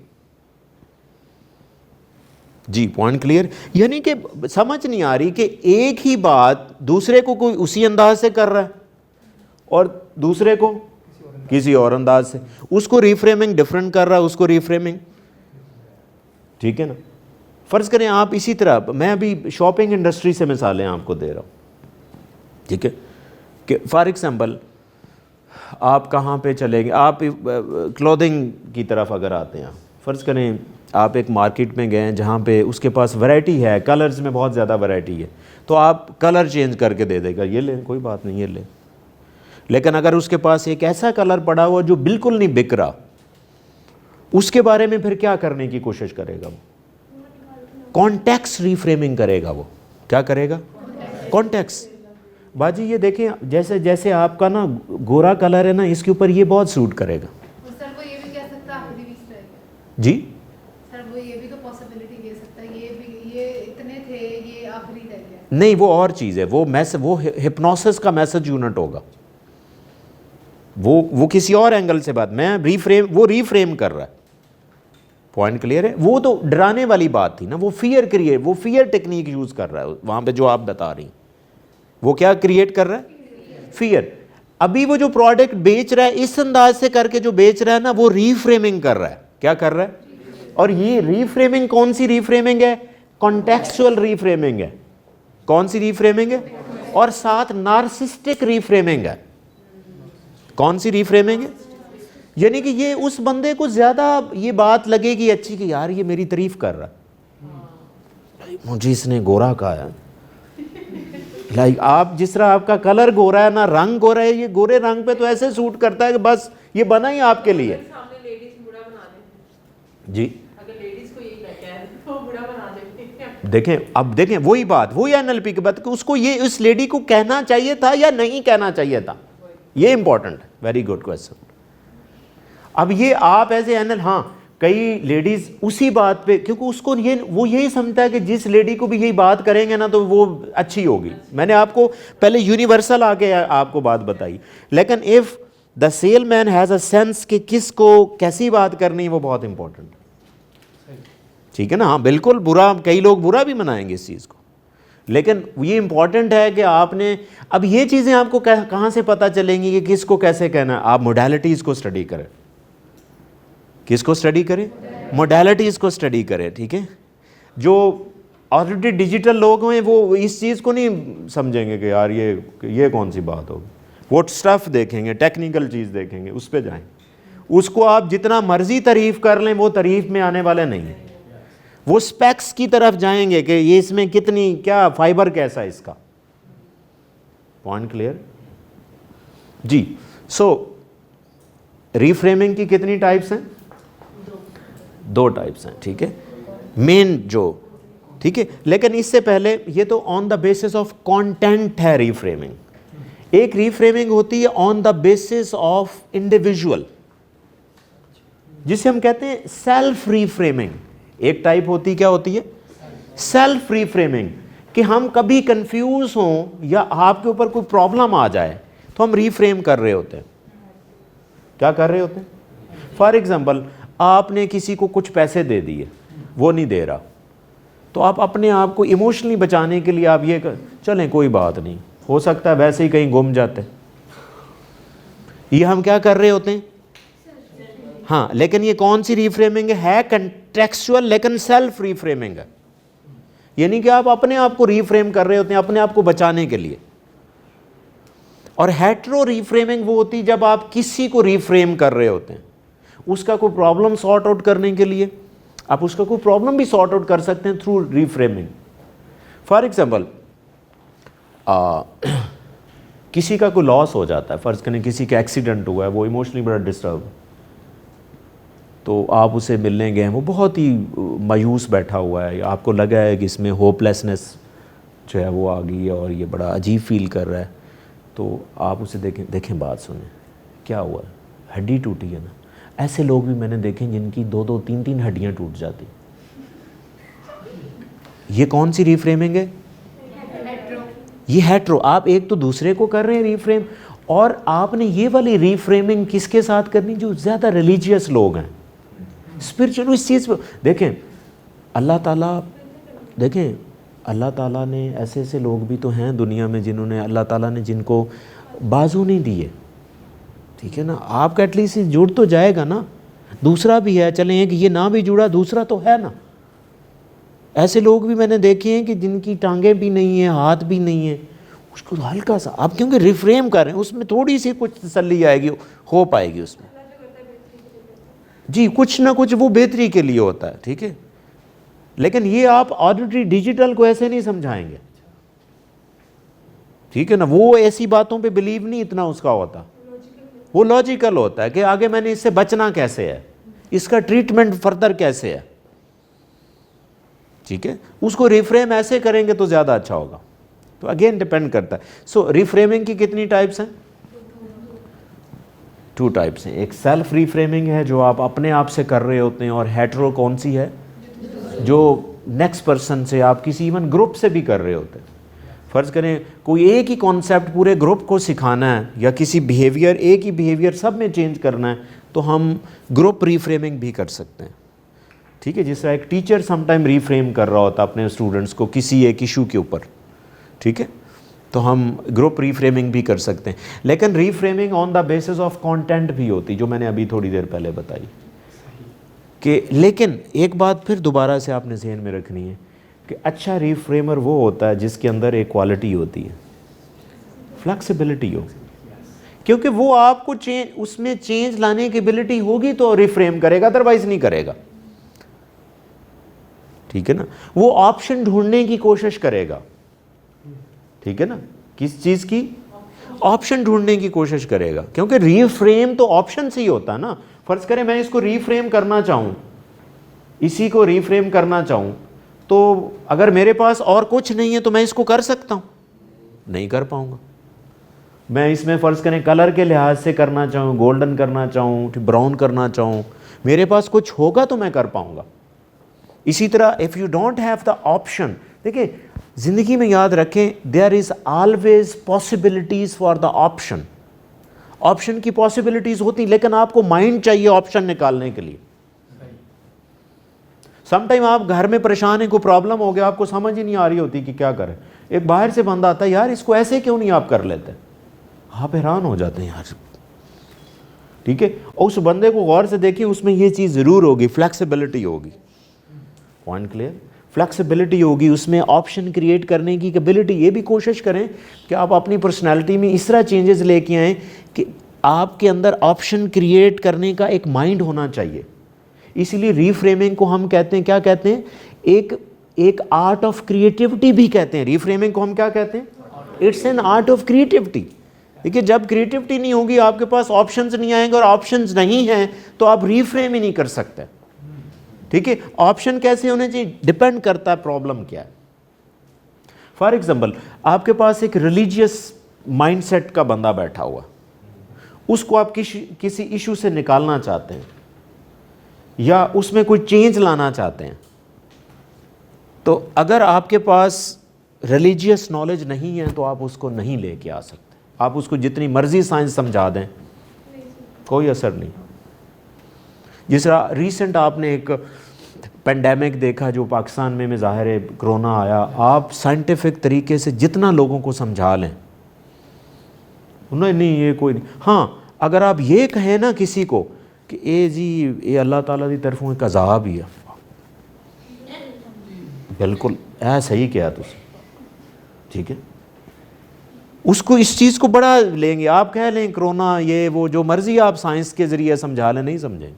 जी पॉइंट क्लियर, यानी कि समझ नहीं आ रही कि एक ही बात दूसरे को कोई उसी अंदाज से कर रहा है और दूसरे को किसी और अंदाज से, उसको रीफ्रेमिंग डिफरेंट कर रहा है, उसको रीफ्रेमिंग, ठीक है ना। फ़र्ज़ करें आप इसी तरह, मैं अभी शॉपिंग इंडस्ट्री से मिसालें आपको दे रहा हूँ, ठीक है, कि फॉर एग्ज़ाम्पल आप कहाँ पे चलेंगे, आप क्लोथिंग की तरफ अगर आते हैं, फ़र्ज़ करें आप एक मार्केट में गए जहाँ पे उसके पास वैरायटी है, कलर्स में बहुत ज़्यादा वैरायटी है, तो आप कलर चेंज करके दे देगा, ये लें कोई बात नहीं ये लें। लेकिन अगर उसके पास एक ऐसा कलर पड़ा हुआ जो बिल्कुल नहीं बिक रहा, उसके बारे में फिर क्या करने की कोशिश करेगा वो, कॉन्टेक्स्ट रीफ्रेमिंग करेगा। वो क्या करेगा, कॉन्टेक्स्ट। बाजी ये देखें जैसे जैसे आपका ना गोरा कलर है ना, इसके ऊपर ये बहुत सूट करेगा। सर वो ये भी कह सकता है आखिरी बीच रहेगा। जी सर वो ये भी तो पॉसिबिलिटी दे सकता है, ये भी ये इतने थे ये आखिरी रह गया। नहीं वो और चीज़ है, वो हिप्नोसिस का मैसेज यूनिट होगा, वो किसी और एंगल से बात, मैं वो रीफ्रेम कर रहा है। पॉइंट क्लियर है, वो तो डराने वाली बात थी ना, वो फियर टेक्निक यूज़ कर रहा है वहाँ पे जो आप बता रही, वो क्या क्रिएट कर रहा है, फियर। अभी वो जो प्रोडक्ट बेच रहा है इस अंदाज से करके जो बेच रहा है ना, वो रीफ्रेमिंग कर रहा है। क्या कर रहा है, और ये रीफ्रेमिंग कौन सी रीफ्रेमिंग है, कॉन्टेक्चुअल रीफ्रेमिंग है। कौन सी रीफ्रेमिंग है, और साथ नार्सिस्टिक रीफ्रेमिंग है। कौन सी रीफ्रेमिंग है, यानी कि ये उस बंदे को ज़्यादा ये बात लगेगी अच्छी कि यार ये मेरी तारीफ कर रहा है, मुझे इसने गोरा कहा है। लाइक आप जिस तरह आपका कलर गोरा है ना, रंग गोरा है, ये गोरे रंग पे तो ऐसे सूट करता है कि बस ये बना ही आपके लिए। सामने लेडीज बुरा बना दे जी अगर लेडीज को यही कहते हैं तो बुरा बना देते। देखें, अब देखें वही बात, वही एनएलपी की बात कि उसको ये उस लेडी को कहना चाहिए था या नहीं कहना चाहिए था, ये इंपॉर्टेंट है। Very good question. अब ये आप ऐसे एनएल, हाँ कई लेडीज़ उसी बात पे, क्योंकि उसको वो यही समझता है कि जिस लेडी को भी यही बात करेंगे ना तो वो अच्छी होगी। मैंने आपको पहले यूनिवर्सल आके आपको बात बताई, लेकिन if the salesman has a sense कि किसको कैसी बात करनी है, वो बहुत इंपॉर्टेंट, ठीक है ना। हाँ बिल्कुल, बुरा कई लोग बुरा भी मनाएंगे इस चीज़ को, लेकिन ये इंपॉर्टेंट है कि आपने, अब ये चीज़ें आपको कहाँ से पता चलेंगी कि किसको कैसे कहना है, आप मोडालिटीज़ को स्टडी करें। किसको स्टडी करें, मोडालिटीज़ को स्टडी करें, ठीक है। जो ऑलरेडी डिजिटल लोग हैं वो इस चीज़ को नहीं समझेंगे कि यार ये कौन सी बात होगी, वो स्टफ़ देखेंगे, टेक्निकल चीज़ देखेंगे, उस पर जाएं। उसको आप जितना मर्ज़ी तारीफ़ कर लें वो तारीफ़ में आने वाले नहीं है। वो स्पेक्स की तरफ जाएंगे कि ये इसमें कितनी, क्या फाइबर कैसा है इसका। पॉइंट क्लियर जी। सो रीफ्रेमिंग की कितनी टाइप्स हैं? 2 टाइप्स हैं, ठीक है, मेन जो, ठीक है। लेकिन इससे पहले ये तो on the basis of content है रीफ्रेमिंग। एक रीफ्रेमिंग होती है on the basis of individual, जिसे हम कहते हैं सेल्फ रीफ्रेमिंग। एक टाइप होती, क्या होती है? सेल्फ रीफ्रेमिंग, कि हम कभी कंफ्यूज हों या आपके ऊपर कोई प्रॉब्लम आ जाए तो हम रीफ्रेम कर रहे होते हैं। क्या कर रहे होते हैं? फॉर एग्जांपल, आपने किसी को कुछ पैसे दे दिए, वो नहीं दे रहा, तो आप अपने आप को इमोशनली बचाने के लिए आप ये चलें कोई बात नहीं, हो सकता है वैसे ही कहीं गुम जाते, ये हम क्या कर रहे होते हैं? हाँ, लेकिन ये कौन सी रीफ्रेमिंग है? कंटेक्चुअल लेकिन सेल्फ रीफ्रेमिंग है। यानी कि आप अपने आप को रीफ्रेम कर रहे होते हैं अपने आप को बचाने के लिए। और हेटेरो रीफ्रेमिंग वो होती है जब आप किसी को रीफ्रेम कर रहे होते हैं, उसका कोई प्रॉब्लम सॉर्ट आउट करने के लिए। आप उसका कोई प्रॉब्लम भी सॉर्ट आउट कर सकते हैं थ्रू रीफ्रेमिंग। फॉर एग्जांपल, किसी का कोई लॉस हो जाता है, फ़र्ज़ करें किसी का एक्सीडेंट हुआ है, वो इमोशनली बड़ा डिस्टर्ब, तो आप उसे मिलने गए हैं, वो बहुत ही मायूस बैठा हुआ है, आपको लगा है कि इसमें होपलेसनेस जो है वो आ गई है और ये बड़ा अजीब फील कर रहा है, तो आप उसे देखें बात सुने, क्या हुआ है? हड्डी टूटी है ना। ऐसे लोग भी मैंने देखे जिनकी 2-2, 3-3 हड्डियाँ टूट जाती। ये कौन सी रीफ्रेमिंग है? ये हेटेरो। आप एक तो दूसरे को कर रहे हैं रीफ्रेम, और आपने ये वाली रीफ्रेमिंग किसके साथ करनी? जो ज़्यादा रिलीजियस लोग हैं, स्पिरिचुअल, इस चीज़ पर देखें अल्लाह ताला ने ऐसे लोग भी तो हैं दुनिया में जिन्होंने, अल्लाह ताला ने जिनको बाजू नहीं दिए, ठीक है ना। आपका एटलीस्ट जुड़ तो जाएगा ना, दूसरा भी है, चलें एक ये ना भी जुड़ा, दूसरा तो है ना। ऐसे लोग भी मैंने देखे हैं कि जिनकी टांगें भी नहीं है, हाथ भी नहीं है, उसको हल्का सा आप क्योंकि रिफ्रेम कर रहे हैं, उसमें थोड़ी सी कुछ तसल्ली आएगी, होप आएगी उसमें जी, कुछ ना कुछ वो बेहतरी के लिए होता है, ठीक है। लेकिन ये आप ऑर्डिनरी डिजिटल को ऐसे नहीं समझाएंगे, ठीक है ना। वो ऐसी बातों पे बिलीव नहीं इतना उसका होता, वो लॉजिकल होता है कि आगे मैंने इससे बचना कैसे है, इसका ट्रीटमेंट फर्दर कैसे है, ठीक है। उसको रिफ्रेम ऐसे करेंगे तो ज़्यादा अच्छा होगा। तो अगेन डिपेंड करता है। सो रिफ्रेमिंग की कितनी टाइप्स हैं? 2 टाइप्स हैं। एक सेल्फ रिफ्रेमिंग है जो आप अपने आप से कर रहे होते हैं, और हेटेरो कौन सी है? जो नेक्स्ट पर्सन से, आप किसी इवन ग्रुप से भी कर रहे होते हैं। फ़र्ज़ करें कोई एक ही कॉन्सेप्ट पूरे ग्रुप को सिखाना है, या किसी बिहेवियर, एक ही बिहेवियर सब में चेंज करना है, तो हम ग्रुप रिफ्रेमिंग भी कर सकते हैं, ठीक है। जिस तरह एक टीचर समटाइम रिफ्रेम कर रहा होता है अपने स्टूडेंट्स को किसी एक इशू के ऊपर, ठीक है, तो हम ग्रुप रिफ्रेमिंग भी कर सकते हैं। लेकिन reframing on the basis of content भी होती, जो मैंने अभी थोड़ी देर पहले बताई कि, लेकिन एक बात फिर दोबारा से आपने ज़हन में रखनी है कि अच्छा रिफ्रेमर वो होता है जिसके अंदर एक क्वालिटी होती है, फ्लेक्सिबिलिटी हो, क्योंकि वो आपको उसमें चेंज लाने की एबिलिटी होगी तो रिफ्रेम करेगा, अदरवाइज नहीं करेगा, ठीक है ना। वो ऑप्शन ढूंढने की कोशिश करेगा, ठीक है ना। किस चीज़ की? ऑप्शन ढूंढने की कोशिश करेगा, क्योंकि रीफ्रेम तो ऑप्शन से ही होता है ना। फर्ज करें मैं इसको रीफ्रेम करना चाहूँ, इसी को रीफ्रेम करना चाहूँ, तो अगर मेरे पास और कुछ नहीं है तो मैं इसको कर सकता हूँ? नहीं कर पाऊँगा। मैं इसमें फ़र्ज़ करें कलर के लिहाज से करना चाहूँ, गोल्डन करना चाहूँ, ब्राउन करना चाहूँ, मेरे पास कुछ होगा तो मैं कर पाऊँगा। इसी तरह if you don't have the option, देखिए ज़िंदगी में याद रखें, there is always possibilities for the option. Option की पॉसिबिलिटीज़ होती, लेकिन आपको माइंड चाहिए ऑप्शन निकालने के लिए। समटाइम आप घर में परेशान हैं, कोई प्रॉब्लम हो गया, आपको समझ ही नहीं आ रही होती कि क्या करें, एक बाहर से बंदा आता है, यार इसको ऐसे क्यों नहीं आप कर लेते, आप हैरान हो जाते हैं यार, ठीक है। और उस बंदे को गौर से देखिए, उसमें ये चीज़ ज़रूर होगी, फ्लेक्सिबिलिटी होगी। Point clear? फ्लेक्सिबिलिटी होगी, उसमें ऑप्शन क्रिएट करने की एबिलिटी। ये भी कोशिश करें कि आप अपनी पर्सनैलिटी में इस तरह चेंजेस लेके आएँ कि आपके अंदर ऑप्शन क्रिएट करने का एक माइंड होना चाहिए। इसीलिए रीफ्रेमिंग को हम कहते हैं, क्या कहते हैं? एक आर्ट ऑफ क्रिएटिविटी भी कहते हैं। रिफ्रेमिंग को हम क्या कहते हैं? It's an art of creativity. देखिए, जब क्रिएटिविटी नहीं होगी, आपके पास ऑप्शंस नहीं आएंगे, और ऑप्शंस नहीं हैं तो आप रिफ्रेम ही नहीं कर सकते। ठीक है, ऑप्शन कैसे होने चाहिए डिपेंड करता है प्रॉब्लम क्या है। फॉर एग्जाम्पल, आपके पास एक रिलीजियस माइंडसेट का बंदा बैठा हुआ, उसको आप किसी इशू से निकालना चाहते हैं या उसमें कोई चेंज लाना चाहते हैं, तो अगर आपके पास रिलीजियस नॉलेज नहीं है तो आप उसको नहीं लेके आ सकते। आप उसको जितनी मर्जी साइंस समझा दें, कोई असर नहीं। जिस तरह रिसेंट आपने एक पेंडेमिक देखा जो पाकिस्तान में ज़ाहिर है कोरोना आया, आप साइंटिफिक तरीके से जितना लोगों को समझा लें, उन्होंने नहीं ये कोई नहीं। हाँ, अगर आप ये कहें ना किसी को कि ए जी ये अल्लाह ताला की तरफों एक अजाब ही है, बिल्कुल ऐ सही किया तुम, ठीक है, उसको इस चीज़ को बड़ा लेंगे। आप कह लें कोरोना ये वो जो मर्जी आप साइंस के ज़रिए समझा लें, नहीं समझेंगे।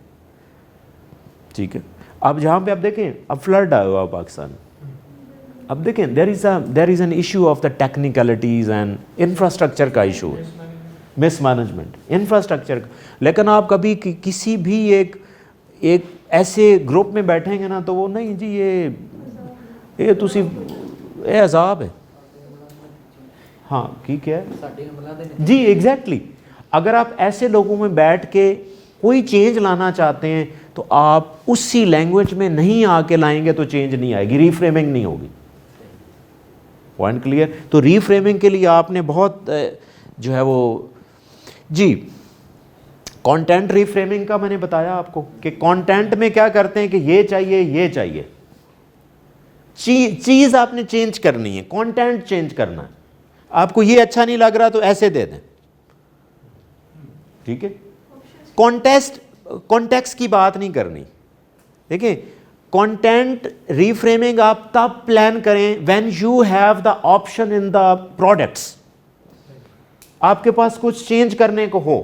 ठीक है, अब जहाँ पे आप देखें अब फ्लड आया हुआ पाकिस्तान में, अब देखें there is an issue of the technicalities and infrastructure का इशू है, मिसमैनेजमेंट इंफ्रास्ट्रक्चर का। लेकिन आप कभी किसी भी एक ऐसे ग्रुप में बैठेंगे ना तो वो नहीं जी ये तुसी ये अजाब है। हाँ की क्या है जी एग्जैक्टली। अगर आप ऐसे लोगों में बैठ के कोई चेंज लाना चाहते हैं तो आप उसी लैंग्वेज में नहीं आके लाएंगे तो चेंज नहीं आएगी, रीफ्रेमिंग नहीं होगी। Point clear? तो रीफ्रेमिंग के लिए आपने बहुत जो है वो जी कंटेंट रीफ्रेमिंग का मैंने बताया आपको कि कंटेंट में क्या करते हैं कि ये चाहिए, चीज़ आपने चेंज करनी है, कंटेंट चेंज करना है। आपको ये अच्छा नहीं लग रहा तो ऐसे दे दें, ठीक है। कॉन्टेक्स्ट की बात नहीं करनी। देखिए, कंटेंट रीफ्रेमिंग आप तब प्लान करें when you have the option in the products, आपके पास कुछ चेंज करने को हो।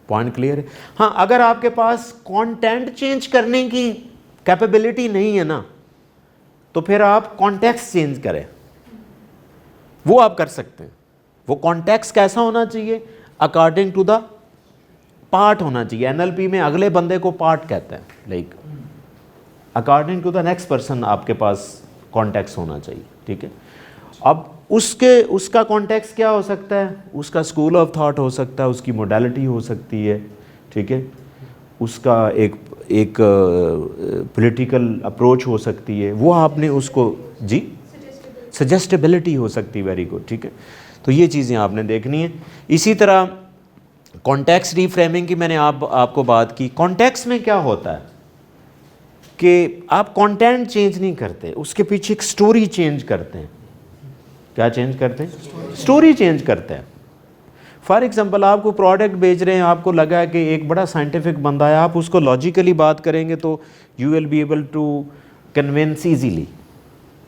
पॉइंट क्लियर है? हाँ, अगर आपके पास कंटेंट चेंज करने की कैपेबिलिटी नहीं है ना, तो फिर आप कॉन्टेक्स्ट चेंज करें, वो आप कर सकते हैं। वो कॉन्टेक्स्ट कैसा होना चाहिए? अकॉर्डिंग टू द पार्ट होना चाहिए। एनएलपी में अगले बंदे को पार्ट कहते हैं, like according to the next person आपके पास कॉन्टेक्स्ट होना चाहिए, ठीक है। अब उसका कॉन्टेक्स्ट क्या हो सकता है? उसका स्कूल ऑफ थॉट हो सकता है, उसकी मोडालिटी हो सकती है, ठीक है, उसका एक पॉलिटिकल अप्रोच हो सकती है, वो आपने उसको जी सजेस्टेबिलिटी हो सकती है, वेरी गुड, ठीक है। तो ये चीज़ें आपने देखनी है। इसी तरह कॉन्टेक्स्ट रीफ्रेमिंग की मैंने आपको बात की। कॉन्टेक्स्ट में क्या होता है कि आप कंटेंट चेंज नहीं करते, उसके पीछे एक स्टोरी चेंज करते हैं। क्या चेंज करते हैं? स्टोरी चेंज करते हैं। फॉर एग्जांपल, आपको प्रोडक्ट बेच रहे हैं, आपको लगा कि एक बड़ा साइंटिफिक बंदा है, आप उसको लॉजिकली बात करेंगे तो you will be able to convince easily.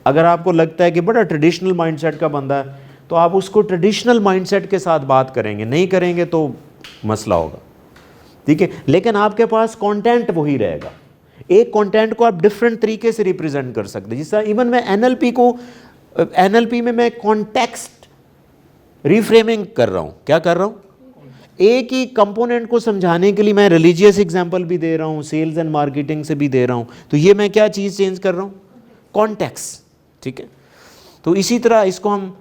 अगर आपको लगता है कि बड़ा ट्रेडिशनल माइंडसेट का बंदा है तो आप उसको ट्रेडिशनल माइंडसेट के साथ बात करेंगे, नहीं करेंगे तो मसला होगा, ठीक है। लेकिन आपके पास कंटेंट वही रहेगा। एक कंटेंट को आप डिफरेंट तरीके से रिप्रेजेंट कर सकते हैं। जिस तरह इवन मैं एनएलपी में मैं कॉन्टेक्स्ट रिफ्रेमिंग कर रहा हूँ। क्या कर रहा हूँ? एक ही कंपोनेंट को समझाने के लिए मैं रिलीजियस एग्जांपल भी दे रहा हूँ, सेल्स एंड मार्केटिंग से भी दे रहा हूँ। तो ये मैं क्या चीज़ चेंज कर रहा हूँ? कॉन्टेक्स्ट, ठीक है। तो इसी तरह इसको हम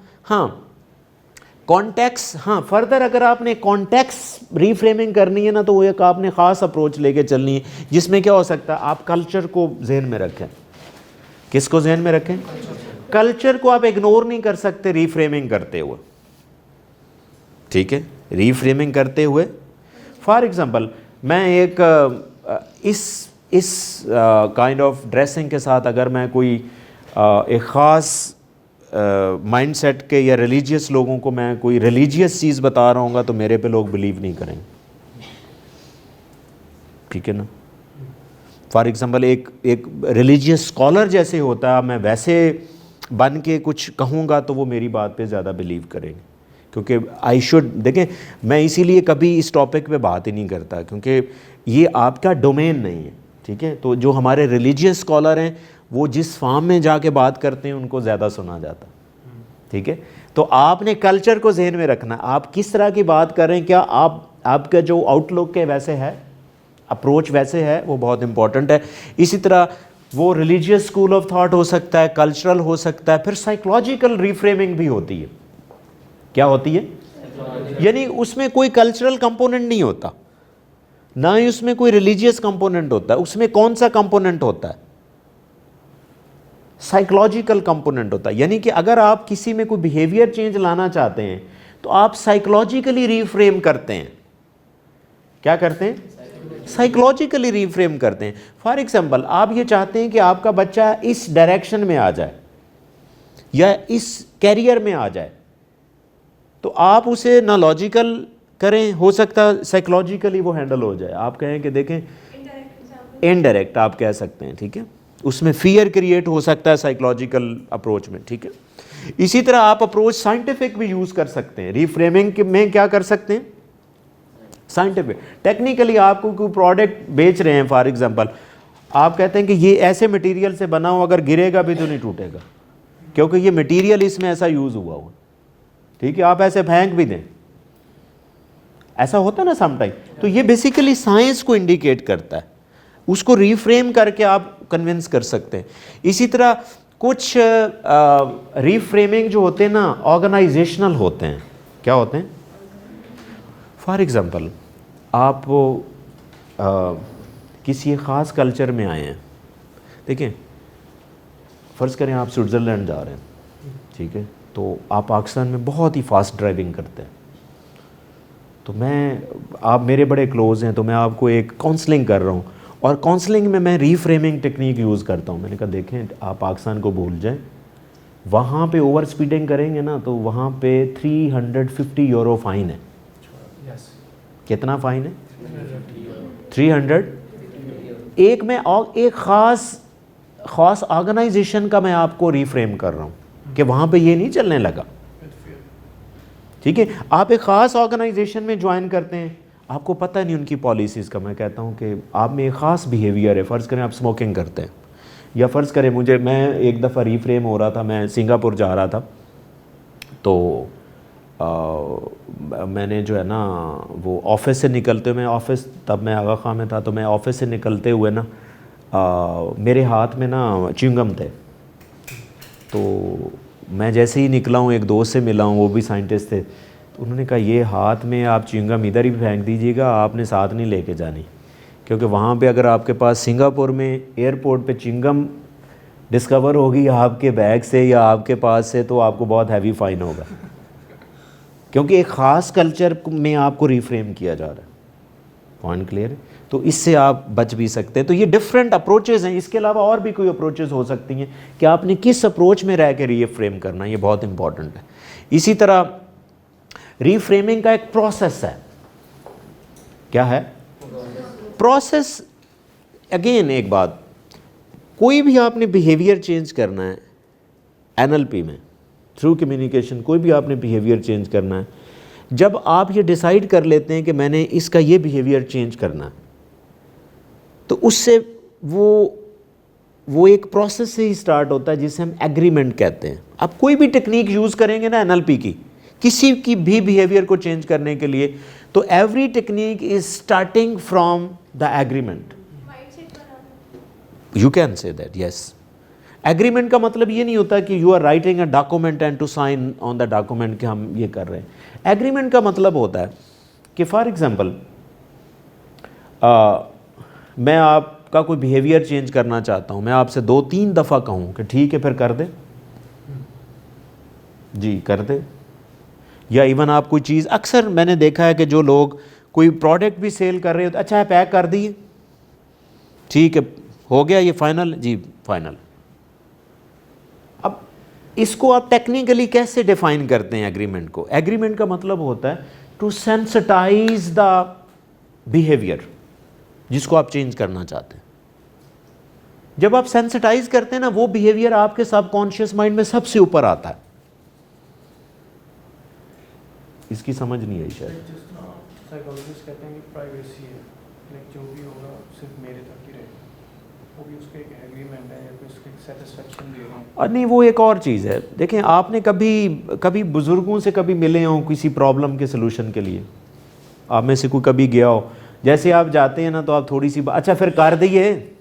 कॉन्टेक्स्ट फर्दर अगर आपने कॉन्टेक्स्ट रीफ्रेमिंग करनी है ना तो वो एक आपने ख़ास अप्रोच लेके चलनी है, जिसमें क्या हो सकता है आप कल्चर को जहन में रखें। किसको जहन में रखें? कल्चर को आप इग्नोर नहीं कर सकते रीफ्रेमिंग करते हुए, ठीक है। रीफ्रेमिंग करते हुए फॉर एग्जांपल मैं एक इस काइंड ऑफ ड्रेसिंग के साथ अगर मैं कोई एक ख़ास माइंडसेट के या रिलीजियस लोगों को मैं कोई रिलीजियस चीज़ बता रहा हूँ तो मेरे पे लोग बिलीव नहीं करेंगे, ठीक है ना। फॉर एग्जांपल एक रिलीजियस स्कॉलर जैसे होता है, मैं वैसे बन के कुछ कहूँगा तो वो मेरी बात पे ज़्यादा बिलीव करेंगे, क्योंकि आई शुड देखें मैं इसीलिए कभी इस टॉपिक पे बात ही नहीं करता, क्योंकि ये आपका डोमेन नहीं है। ठीक है। तो जो हमारे रिलीजियस स्कॉलर हैं वो जिस फार्म में जाके बात करते हैं उनको ज़्यादा सुना जाता, ठीक है। तो आपने कल्चर को जहन में रखना, आप किस तरह की बात कर रहे हैं, क्या आपका जो आउटलुक है वैसे है, अप्रोच वैसे है, वो बहुत इंपॉर्टेंट है। इसी तरह वो रिलीजियस स्कूल ऑफ थॉट हो सकता है, कल्चरल हो सकता है, फिर साइकोलॉजिकल रिफ्रेमिंग भी होती है। क्या होती है? यानी उसमें कोई कल्चरल कंपोनेंट नहीं होता, ना ही उसमें कोई रिलीजियस कंपोनेंट होता है, उसमें कौन सा कंपोनेंट होता है? साइकोलॉजिकल कंपोनेंट होता है। यानी कि अगर आप किसी में कोई बिहेवियर चेंज लाना चाहते हैं तो आप साइकोलॉजिकली रीफ्रेम करते हैं। क्या करते हैं? साइकोलॉजिकली रीफ्रेम करते हैं। फॉर एग्जांपल, आप ये चाहते हैं कि आपका बच्चा इस डायरेक्शन में आ जाए या इस कैरियर में आ जाए, तो आप उसे ना लॉजिकल करें, हो सकता है साइकोलॉजिकली वो हैंडल हो जाए। आप कहें कि देखें, इनडायरेक्ट आप कह सकते हैं, ठीक है। उसमें फियर क्रिएट हो सकता है साइकोलॉजिकल अप्रोच में, ठीक है। इसी तरह आप अप्रोच साइंटिफिक भी यूज़ कर सकते हैं। रीफ्रेमिंग में क्या कर सकते हैं? साइंटिफिक, टेक्निकली आपको कोई प्रोडक्ट बेच रहे हैं, फॉर एग्जांपल आप कहते हैं कि ये ऐसे मटेरियल से बना हो, अगर गिरेगा भी तो नहीं टूटेगा क्योंकि ये मटेरियल इसमें ऐसा यूज़ हुआ हो, ठीक है। आप ऐसे फेंक भी दें, ऐसा होता है ना समटाइम। तो ये बेसिकली साइंस को इंडिकेट करता है, उसको रीफ्रेम करके आप कन्विंस कर सकते हैं। इसी तरह कुछ रीफ्रेमिंग जो होते हैं ना, ऑर्गेनाइजेशनल होते हैं। क्या होते हैं? फॉर एग्जांपल, आप किसी ख़ास कल्चर में आए हैं, देखिए फ़र्ज़ करें आप स्विट्ज़रलैंड जा रहे हैं, ठीक है। तो आप पाकिस्तान में बहुत ही फास्ट ड्राइविंग करते हैं, तो आप मेरे बड़े क्लोज़ हैं, तो मैं आपको एक काउंसलिंग कर रहा हूँ, और काउंसलिंग में मैं रीफ्रेमिंग टेक्निक यूज़ करता हूँ। मैंने कहा देखें, आप पाकिस्तान को भूल जाएं, वहाँ पे ओवर स्पीडिंग करेंगे ना तो वहाँ पे 350 यूरो फ़ाइन है। कितना फ़ाइन है? 300। एक मैं एक ख़ास ऑर्गेनाइजेशन का मैं आपको रीफ्रेम कर रहा हूँ कि वहाँ पे ये नहीं चलने लगा, ठीक है। आप एक ख़ास ऑर्गेनाइजेशन में ज्वाइन करते हैं, आपको पता नहीं उनकी पॉलिसीज़ का। मैं कहता हूँ कि आप में एक ख़ास बिहेवियर है, फ़र्ज़ करें आप स्मोकिंग करते हैं, या फ़र्ज़ करें मैं एक दफ़ा रीफ्रेम हो रहा था, मैं सिंगापुर जा रहा था, तो मैंने जो है ना वो ऑफ़िस से निकलते हुए, तब मैं आगा खां में था, तो मैं ऑफ़िस से निकलते हुए ना मेरे हाथ में ना च्युइंगम थे। तो मैं जैसे ही निकला हूँ, एक दोस्त से मिला हूँ, वो भी साइंटिस्ट थे, तो उन्होंने कहा ये हाथ में आप च्युइंगम इधर ही फेंक दीजिएगा, आपने साथ नहीं लेके जानी, क्योंकि वहाँ पे अगर आपके पास सिंगापुर में एयरपोर्ट पे च्युइंगम डिस्कवर होगी आपके बैग से या आपके पास से, तो आपको बहुत हैवी फ़ाइन होगा, क्योंकि एक ख़ास कल्चर में आपको रिफ्रेम किया जा रहा है। पॉइंट क्लियर है? तो इससे आप बच भी सकते हैं। तो ये डिफरेंट अप्रोचेज़ हैं, इसके अलावा और भी कोई अप्रोचेज़ हो सकती हैं कि आपने किस अप्रोच में रह के रीफ्रेम करना है, ये बहुत इंपॉर्टेंट है। इसी तरह रीफ्रेमिंग का एक प्रोसेस है। क्या है? प्रोसेस। अगेन एक बात, कोई भी आपने बिहेवियर चेंज करना है एनएलपी में, थ्रू कम्युनिकेशन, कोई भी आपने बिहेवियर चेंज करना है, जब आप ये डिसाइड कर लेते हैं कि मैंने इसका ये बिहेवियर चेंज करना है, तो उससे वो एक प्रोसेस से ही स्टार्ट होता है जिसे हम एग्रीमेंट कहते हैं। आप कोई भी टेक्निक यूज़ करेंगे ना एनएलपी की, किसी की भी बिहेवियर को चेंज करने के लिए, तो every technique is starting from the agreement. You can say that, yes. Agreement का मतलब ये नहीं होता कि you are writing a document and to sign on the document कि हम ये कर रहे हैं। एग्रीमेंट का मतलब होता है कि फॉर एग्जांपल मैं आपका कोई बिहेवियर चेंज करना चाहता हूँ, मैं आपसे 2-3 दफ़ा कहूँ कि ठीक है फिर कर दे, जी कर दे। या इवन आप कोई चीज़, अक्सर मैंने देखा है कि जो लोग कोई प्रोडक्ट भी सेल कर रहे होते, अच्छा है पैक कर दिए, ठीक है हो गया ये फाइनल, जी फाइनल। अब इसको आप टेक्निकली कैसे डिफाइन करते हैं एग्रीमेंट को? एग्रीमेंट का मतलब होता है टू सेंसिटाइज द बिहेवियर जिसको आप चेंज करना चाहते हैं। जब आप सेंसिटाइज करते हैं ना, वो बिहेवियर आपके सबकॉन्शियस माइंड में सबसे ऊपर आता है। इसकी समझ नहीं आई शायद। साइकोलॉजिस्ट कहते हैं कि प्राइवेसी है, लाइक जो भी होगा सिर्फ मेरे तक ही रहेगा। वो भी उसका एक एग्रीमेंट है या फिर उसका सेटिस्फेक्शन दे रहे हैं। और नहीं, वो एक और चीज़ है। देखें, आपने कभी बुज़ुर्गों से कभी मिले हों किसी प्रॉब्लम के सलूशन के लिए, आप में से कोई कभी गया हो, जैसे आप जाते हैं ना तो आप थोड़ी सी अच्छा फिर कर दिए,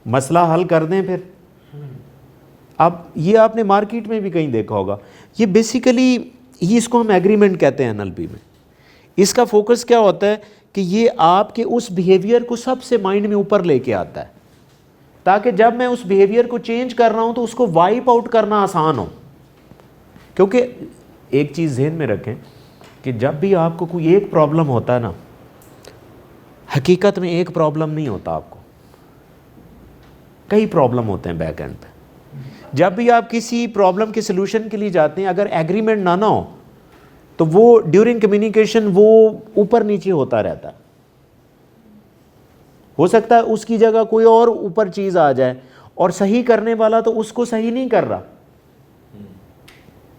मसला हल कर दें फिर। अब ये आपने मार्केट में भी कहीं देखा होगा, ये बेसिकली ये इसको हम एग्रीमेंट कहते हैं एनएलपी में। इसका फोकस क्या होता है कि ये आपके उस बिहेवियर को सबसे माइंड में ऊपर लेके आता है, ताकि जब मैं उस बिहेवियर को चेंज कर रहा हूं तो उसको वाइप आउट करना आसान हो। क्योंकि एक चीज़ ज़हन में रखें कि जब भी आपको कोई एक प्रॉब्लम होता है ना, हकीकत में एक प्रॉब्लम नहीं होता, आपको कई प्रॉब्लम होते हैं बैक एंड पे। जब भी आप किसी प्रॉब्लम के सलूशन के लिए जाते हैं, अगर एग्रीमेंट ना हो तो वो ड्यूरिंग कम्युनिकेशन वो ऊपर नीचे होता रहता है। हो सकता है उसकी जगह कोई और ऊपर चीज़ आ जाए और सही करने वाला तो उसको सही नहीं कर रहा,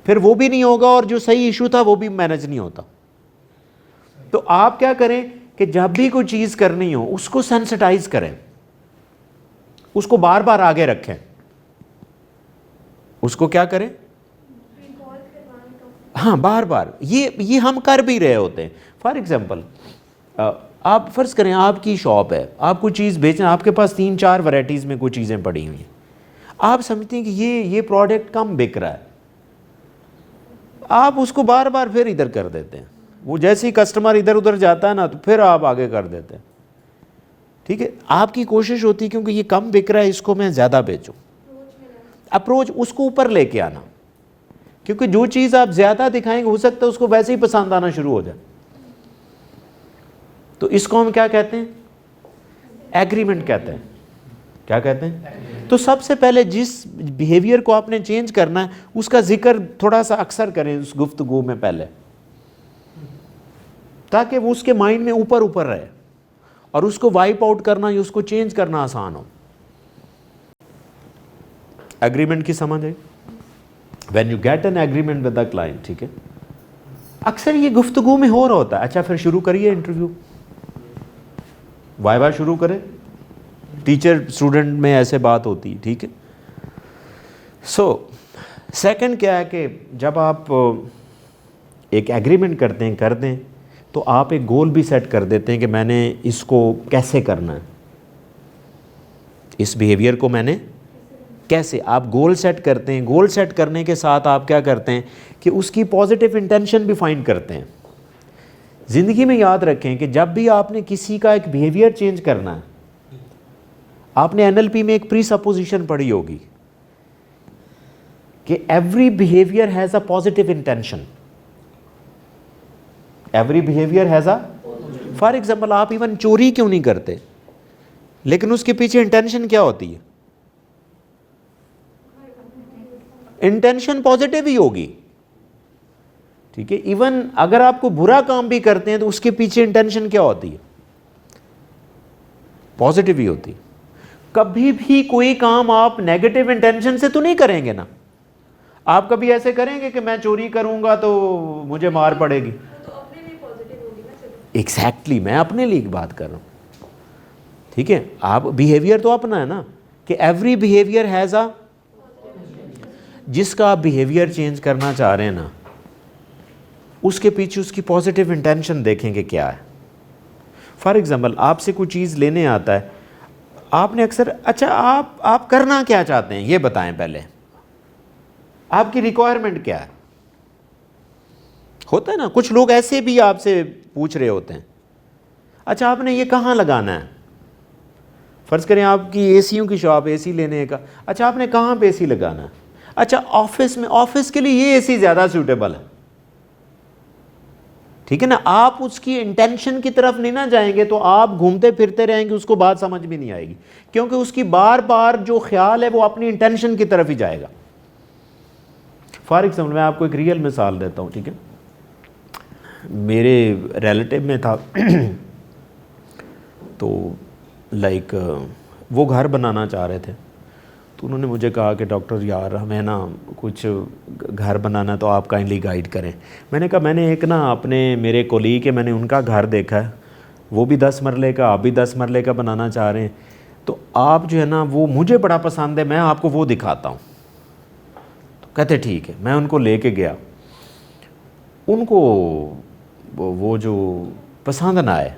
फिर वो भी नहीं होगा और जो सही इशू था वो भी मैनेज नहीं होता। तो आप क्या करें कि जब भी कोई चीज़ करनी हो उसको सेंसिटाइज करें, उसको बार बार आगे रखें। उसको क्या करें? हाँ, बार बार ये हम कर भी रहे होते हैं। फॉर एग्जांपल, आप फ़र्ज़ करें आपकी शॉप है, आप कोई चीज़ बेचना, आपके पास 3-4 वैरायटीज़ में कोई चीज़ें पड़ी हुई हैं, आप समझते हैं कि ये प्रोडक्ट कम बिक रहा है, आप उसको बार बार फिर इधर कर देते हैं। वो जैसे ही कस्टमर इधर उधर जाता है ना तो फिर आप आगे कर देते हैं। ठीक है, आपकी कोशिश होती है क्योंकि ये कम बिक रहा है, इसको मैं ज़्यादा बेचूं। अप्रोच उसको ऊपर लेके आना, क्योंकि जो चीज़ आप ज़्यादा दिखाएंगे हो सकता है उसको वैसे ही पसंद आना शुरू हो जाए। तो इसको हम क्या कहते हैं? एग्रीमेंट कहते हैं। क्या कहते हैं? तो सबसे पहले जिस बिहेवियर को आपने चेंज करना है उसका जिक्र थोड़ा सा अक्सर करें उस गुफ्तगू में पहले, ताकि वो उसके माइंड में ऊपर ऊपर रहे और उसको वाइप आउट करना या उसको चेंज करना आसान हो। एग्रीमेंट की समझ है? When you get an agreement with the client, ठीक है, अक्सर ये गुफ्तगू में हो रहा होता है। अच्छा फिर शुरू करिए इंटरव्यू, वाइवा शुरू करें, टीचर स्टूडेंट में ऐसे बात होती है। ठीक है, सो सेकंड क्या है कि जब आप एक एग्रीमेंट करते हैं, कर दें, तो आप एक गोल भी सेट कर देते हैं कि मैंने इसको कैसे करना है, इस बिहेवियर को मैंने कैसे, आप गोल सेट करते हैं। गोल सेट करने के साथ आप क्या करते हैं कि उसकी पॉजिटिव इंटेंशन भी फाइंड करते हैं। ज़िंदगी में याद रखें कि जब भी आपने किसी का एक बिहेवियर चेंज करना है, आपने एनएलपी में एक प्री सपोजिशन पढ़ी होगी कि every behaviour has a positive intention. Every behaviour has a, for example आप इवन चोरी क्यों नहीं करते, लेकिन उसके पीछे इंटेंशन क्या होती है? इंटेंशन पॉजिटिव ही होगी। ठीक है, इवन अगर आपको बुरा काम भी करते हैं तो उसके पीछे इंटेंशन क्या होती है? पॉजिटिव ही होती है। कभी भी कोई काम आप नेगेटिव इंटेंशन से तो नहीं करेंगे ना। आप कभी ऐसे करेंगे कि मैं चोरी करूंगा तो मुझे मार पड़ेगी? तो अपने लिए पॉजिटिव होगी ना। चलो एग्जैक्टली, मैं अपने लिए बात कर रहा हूं। ठीक है, आप बिहेवियर तो अपना है ना, कि एवरी बिहेवियर हैज़ अ, जिसका आप बिहेवियर चेंज करना चाह रहे हैं ना, उसके पीछे उसकी पॉजिटिव इंटेंशन देखेंगे क्या है। फॉर एग्जांपल आपसे कोई चीज़ लेने आता है, आपने अक्सर, अच्छा आप करना क्या चाहते हैं ये बताएं पहले, आपकी रिक्वायरमेंट क्या है। होता है ना, कुछ लोग ऐसे भी आपसे पूछ रहे होते हैं, अच्छा आपने ये कहाँ लगाना है। फ़र्ज़ करें आपकी एसीयों की शॉप, एसी लेने का, अच्छा आपने कहाँ पे एसी लगाना है। अच्छा ऑफिस में, ऑफिस के लिए ये एसी ज़्यादा सूटेबल है। ठीक है ना, आप उसकी इंटेंशन की तरफ नहीं ना जाएंगे तो आप घूमते फिरते रहेंगे, उसको बात समझ भी नहीं आएगी, क्योंकि उसकी बार बार जो ख्याल है वो अपनी इंटेंशन की तरफ ही जाएगा। फॉर एग्जाम्पल मैं आपको एक रियल मिसाल देता हूँ। ठीक है, मेरे रिलेटिव में था तो लाइक वो घर बनाना चाह रहे थे, तो उन्होंने मुझे कहा कि डॉक्टर यार हमें ना कुछ घर बनाना, तो आप काइंडली गाइड करें। मैंने कहा मैंने एक ना अपने मेरे कोलीग के, मैंने उनका घर देखा है, वो भी 10 मरले का, आप भी 10 मरले का बनाना चाह रहे हैं। तो आप जो है ना वो मुझे बड़ा पसंद है, मैं आपको वो दिखाता हूँ। तो कहते ठीक है, मैं उनको लेके गया, उनको वो जो पसंद ना आए,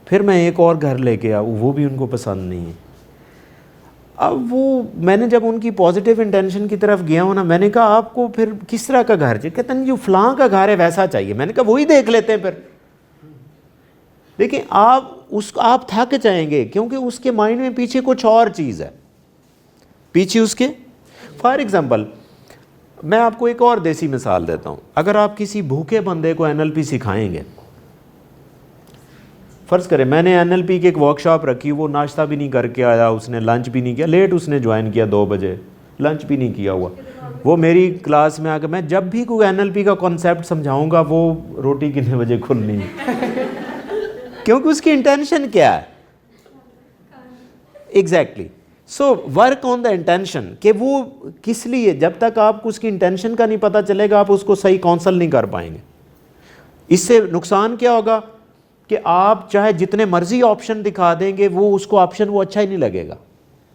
फिर मैं एक और घर लेके आया, वो भी उनको पसंद नहीं है। अब वो मैंने जब उनकी पॉजिटिव इंटेंशन की तरफ गया हूँ ना, मैंने कहा आपको फिर किस तरह का घर चाहिए? कहते हैं जो फलां का घर है वैसा चाहिए। मैंने कहा वही देख लेते हैं फिर। देखिए आप थक जाएंगे, क्योंकि उसके माइंड में पीछे कुछ और चीज़ है पीछे उसके। फॉर एग्जांपल मैं आपको एक और देसी मिसाल देता हूँ। अगर आप किसी भूखे बंदे को NLP सिखाएंगे, फ़र्ज़ करें मैंने NLP की एक वर्कशॉप रखी, वो नाश्ता भी नहीं करके आया, उसने लंच भी नहीं किया, लेट उसने ज्वाइन किया 2 बजे, लंच भी नहीं किया हुआ, वो मेरी क्लास में आकर, मैं जब भी कोई NLP का कॉन्सेप्ट समझाऊंगा वो रोटी कितने बजे खुलनी है क्योंकि उसकी इंटेंशन क्या है। Exactly. So work on the intention कि वो किस लिए, जब तक आपको उसकी इंटेंशन का नहीं पता चलेगा आप उसको सही काउंसल नहीं कर पाएंगे। इससे नुकसान क्या होगा कि आप चाहे जितने मर्जी ऑप्शन दिखा देंगे, वो उसको ऑप्शन वो अच्छा ही नहीं लगेगा,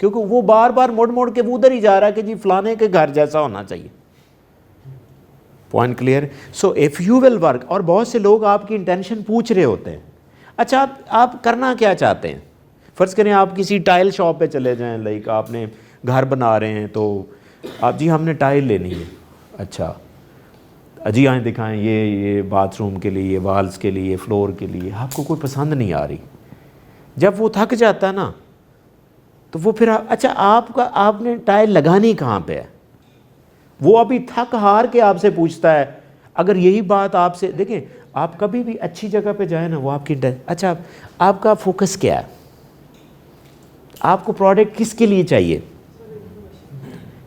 क्योंकि वो बार बार मोड़ मोड़ के वो उधर ही जा रहा है कि जी फलाने के घर जैसा होना चाहिए। Point clear? So if you will work, और बहुत से लोग आपकी इंटेंशन पूछ रहे होते हैं, अच्छा आप करना क्या चाहते हैं। फ़र्ज़ करें आप किसी टाइल शॉप पे चले जाएं, लाइक आपने घर बना रहे हैं, तो आप जी हमने टाइल लेनी है, अच्छा जी आए दिखाएं, ये बाथरूम के लिए, ये वाल्स के लिए, फ्लोर के लिए, आपको कोई पसंद नहीं आ रही। जब वो थक जाता है ना, तो वो फिर अच्छा आपने टाइल लगानी कहाँ पे है, वो अभी थक हार के आपसे पूछता है। अगर यही बात आपसे, देखें आप कभी भी अच्छी जगह पे जाए ना, वो आपकी अच्छा आपका फोकस क्या है, आपको प्रोडक्ट किसके लिए चाहिए,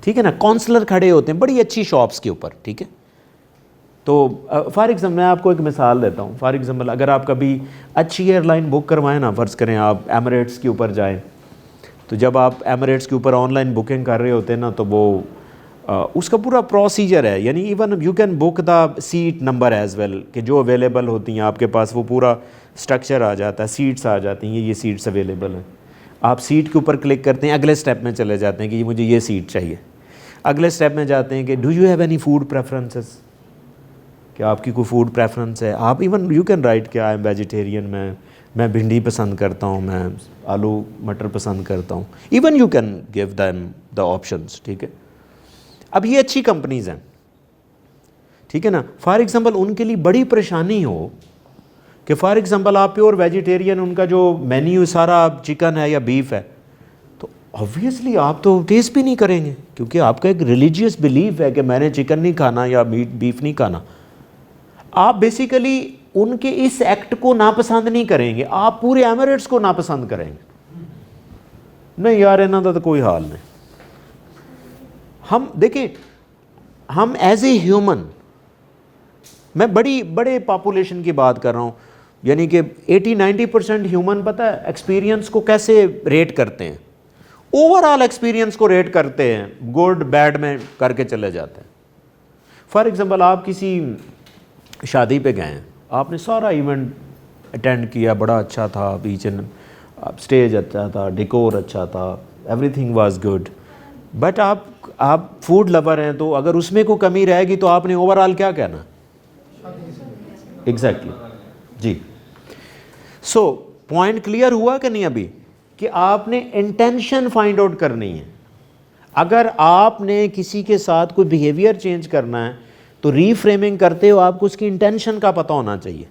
ठीक है ना। काउंसलर खड़े होते हैं बड़ी अच्छी शॉप्स के ऊपर, ठीक है। तो फॉर एग्जाम्पल मैं आपको एक मिसाल देता हूँ। फॉर एग्जाम्पल अगर आप कभी अच्छी एयरलाइन बुक करवाएं ना, फ़र्ज़ करें आप एमिरेट्स के ऊपर जाएं, तो जब आप एमिरेट्स के ऊपर ऑनलाइन बुकिंग कर रहे होते हैं ना, तो वो उसका पूरा प्रोसीजर है, यानी even you can book the seat number as well, कि जो अवेलेबल होती हैं आपके पास, वो पूरा स्ट्रक्चर आ जाता है, सीट्स आ जाती हैं, ये सीट्स अवेलेबल हैं। आप सीट के ऊपर क्लिक करते हैं, अगले स्टेप में चले जाते हैं कि मुझे ये सीट चाहिए। अगले स्टेप में जाते हैं कि do you have any food preferences, कि आपकी कोई फूड प्रेफरेंस है। आप इवन यू कैन राइट कि आई एम वेजिटेरियन, मैं भिंडी पसंद करता हूँ, मैं आलू मटर पसंद करता हूँ। Even you can give them the options, ठीक है। अब ये अच्छी कंपनीज़ हैं, ठीक है ना। फॉर एग्जांपल उनके लिए बड़ी परेशानी हो कि फॉर एग्जांपल आप प्योर वेजिटेरियन, उनका जो मेन्यू सारा चिकन है या बीफ है, तो ऑब्वियसली आप तो टेस्ट भी नहीं करेंगे, क्योंकि आपका एक रिलीजियस बिलीफ है कि मैंने चिकन नहीं खाना या बीफ नहीं खाना। आप बेसिकली उनके इस एक्ट को नापसंद नहीं करेंगे, आप पूरे एमिरेट्स को नापसंद करेंगे। नहीं यार इन्हों का तो कोई हाल नहीं। हम देखें, हम एज ए ह्यूमन, मैं बड़े पॉपुलेशन की बात कर रहा हूँ, यानी कि 80-90% ह्यूमन पता है एक्सपीरियंस को कैसे रेट करते हैं, ओवरऑल एक्सपीरियंस को रेट करते हैं, गुड बैड में करके चले जाते हैं। फॉर एग्जांपल आप किसी शादी पे गए हैं, आपने सारा इवेंट अटेंड किया, बड़ा अच्छा था, बीच एंड स्टेज अच्छा था, डेकोर अच्छा था, एवरीथिंग वाज गुड, बट आप फूड लवर हैं, तो अगर उसमें कोई कमी रहेगी तो आपने ओवरऑल क्या कहना। एग्जैक्टली जी। सो पॉइंट क्लियर हुआ कि नहीं अभी, कि आपने इंटेंशन फाइंड आउट करनी है। अगर आपने किसी के साथ कोई बिहेवियर चेंज करना है तो रीफ्रेमिंग करते हो आपको उसकी इंटेंशन का पता होना चाहिए।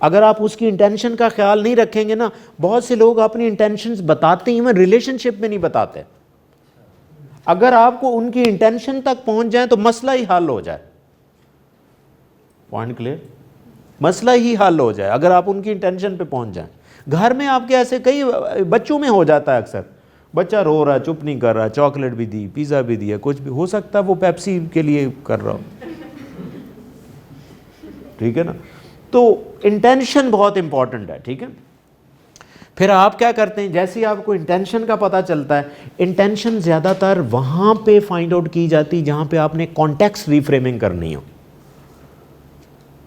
अगर आप उसकी इंटेंशन का ख्याल नहीं रखेंगे ना, बहुत से लोग अपनी इंटेंशंस बताते ही इवन रिलेशनशिप में नहीं बताते। अगर आपको उनकी इंटेंशन तक पहुंच जाए तो मसला ही हल हो जाए। Point clear? मसला ही हल हो जाए अगर आप उनकी इंटेंशन पे पहुंच जाएं। घर में आपके ऐसे कई बच्चों में हो जाता है, अक्सर बच्चा रो रहा है, चुप नहीं कर रहा, चॉकलेट भी दी, पिज़्ज़ा भी दिया, कुछ भी हो सकता है वो पेप्सी के लिए कर रहा हो, ठीक है ना। तो इंटेंशन बहुत इंपॉर्टेंट है, ठीक है। फिर आप क्या करते हैं, जैसे ही आपको इंटेंशन का पता चलता है, इंटेंशन ज़्यादातर वहाँ पे फाइंड आउट की जाती है जहाँ पे आपने कॉन्टेक्स्ट रिफ्रेमिंग करनी हो,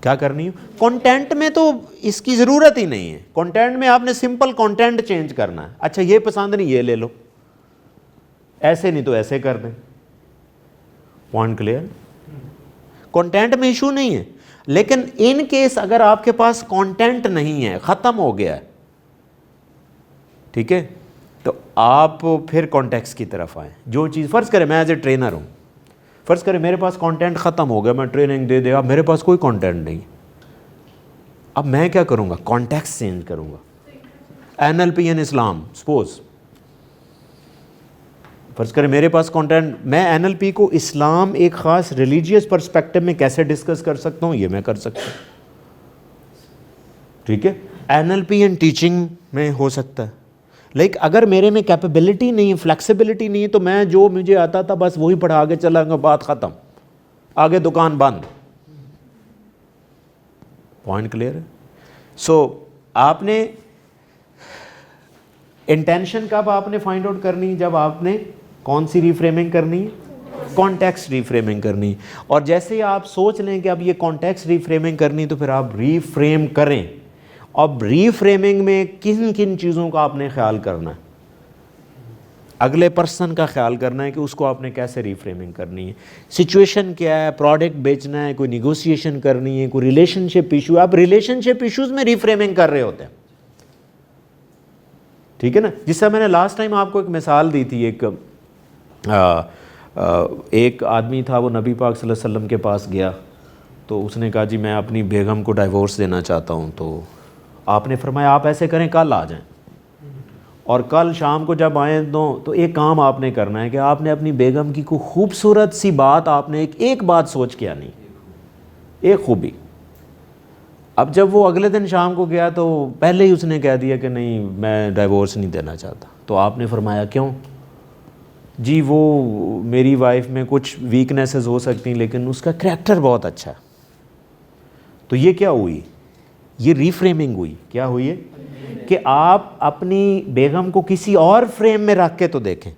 क्या करनी है। कंटेंट में तो इसकी ज़रूरत ही नहीं है, कंटेंट में आपने सिंपल कंटेंट चेंज करना है। अच्छा ये पसंद नहीं, ये ले लो, ऐसे नहीं तो ऐसे कर दें। Point clear. कंटेंट में इशू नहीं है, लेकिन इन केस अगर आपके पास कंटेंट नहीं है, ख़त्म हो गया है, ठीक है, तो आप फिर कॉन्टेक्स्ट की तरफ आए। जो चीज़ फ़र्ज़ करें मैं एज ए ट्रेनर हूँ, फ़र्ज़ करें मेरे पास कंटेंट ख़त्म हो गया, मैं ट्रेनिंग दे दिया, अब मेरे पास कोई कंटेंट नहीं, अब मैं क्या करूँगा, कॉन्टेक्स्ट चेंज करूँगा। NLP इन इस्लाम सपोज, फ़र्ज़ करें मेरे पास कंटेंट, मैं NLP को इस्लाम एक ख़ास रिलीजियस पर्सपेक्टिव में कैसे डिस्कस कर सकता हूँ, ये मैं कर सकता हूँ, ठीक है। NLP इन टीचिंग में हो सकता है, लाइक अगर मेरे में कैपेबिलिटी नहीं है, फ्लेक्सिबिलिटी नहीं है, तो मैं जो मुझे आता था बस वही पढ़ा आगे चला गया, बात ख़त्म, आगे दुकान बंद। पॉइंट क्लियर है। सो आपने इंटेंशन कब आपने फाइंड आउट करनी है, जब आपने कौन सी रिफ्रेमिंग करनी है, कॉन्टेक्स्ट रिफ्रेमिंग करनी है। और जैसे ही आप सोच लें कि अब ये कॉन्टेक्स्ट रिफ्रेमिंग करनी है, तो फिर आप रीफ्रेम करें। अब रीफ्रेमिंग में किन किन चीज़ों का आपने ख्याल करना है, अगले पर्सन का ख्याल करना है कि उसको आपने कैसे रीफ्रेमिंग करनी है, सिचुएशन क्या है, प्रोडक्ट बेचना है, कोई निगोशिएशन करनी है, कोई रिलेशनशिप इशू। आप रिलेशनशिप इशूज़ में रीफ्रेमिंग कर रहे होते हैं, ठीक है ना। जिससे मैंने लास्ट टाइम आपको एक मिसाल दी थी, एक आदमी था, वो नबी पाक सल्लल्लाहु अलैहि वसल्लम के पास गया, तो उसने कहा जी मैं अपनी बेगम को डाइवोर्स देना चाहता हूँ। तो आपने फरमाया आप ऐसे करें, कल आ जाएं, और कल शाम को जब आएँ तो एक काम आपने करना है कि आपने अपनी बेगम की कोई खूबसूरत सी बात, आपने एक बात सोच के आनी, एक खूबी। अब जब वो अगले दिन शाम को गया तो पहले ही उसने कह दिया कि नहीं मैं डाइवोर्स नहीं देना चाहता। तो आपने फरमाया क्यों? जी वो मेरी वाइफ में कुछ वीकनेसेस हो सकती हैं, लेकिन उसका करैक्टर बहुत अच्छा है। तो ये क्या हुई, ये रीफ्रेमिंग हुई। क्या हुई है कि आप अपनी बेगम को किसी और फ्रेम में रख के तो देखें,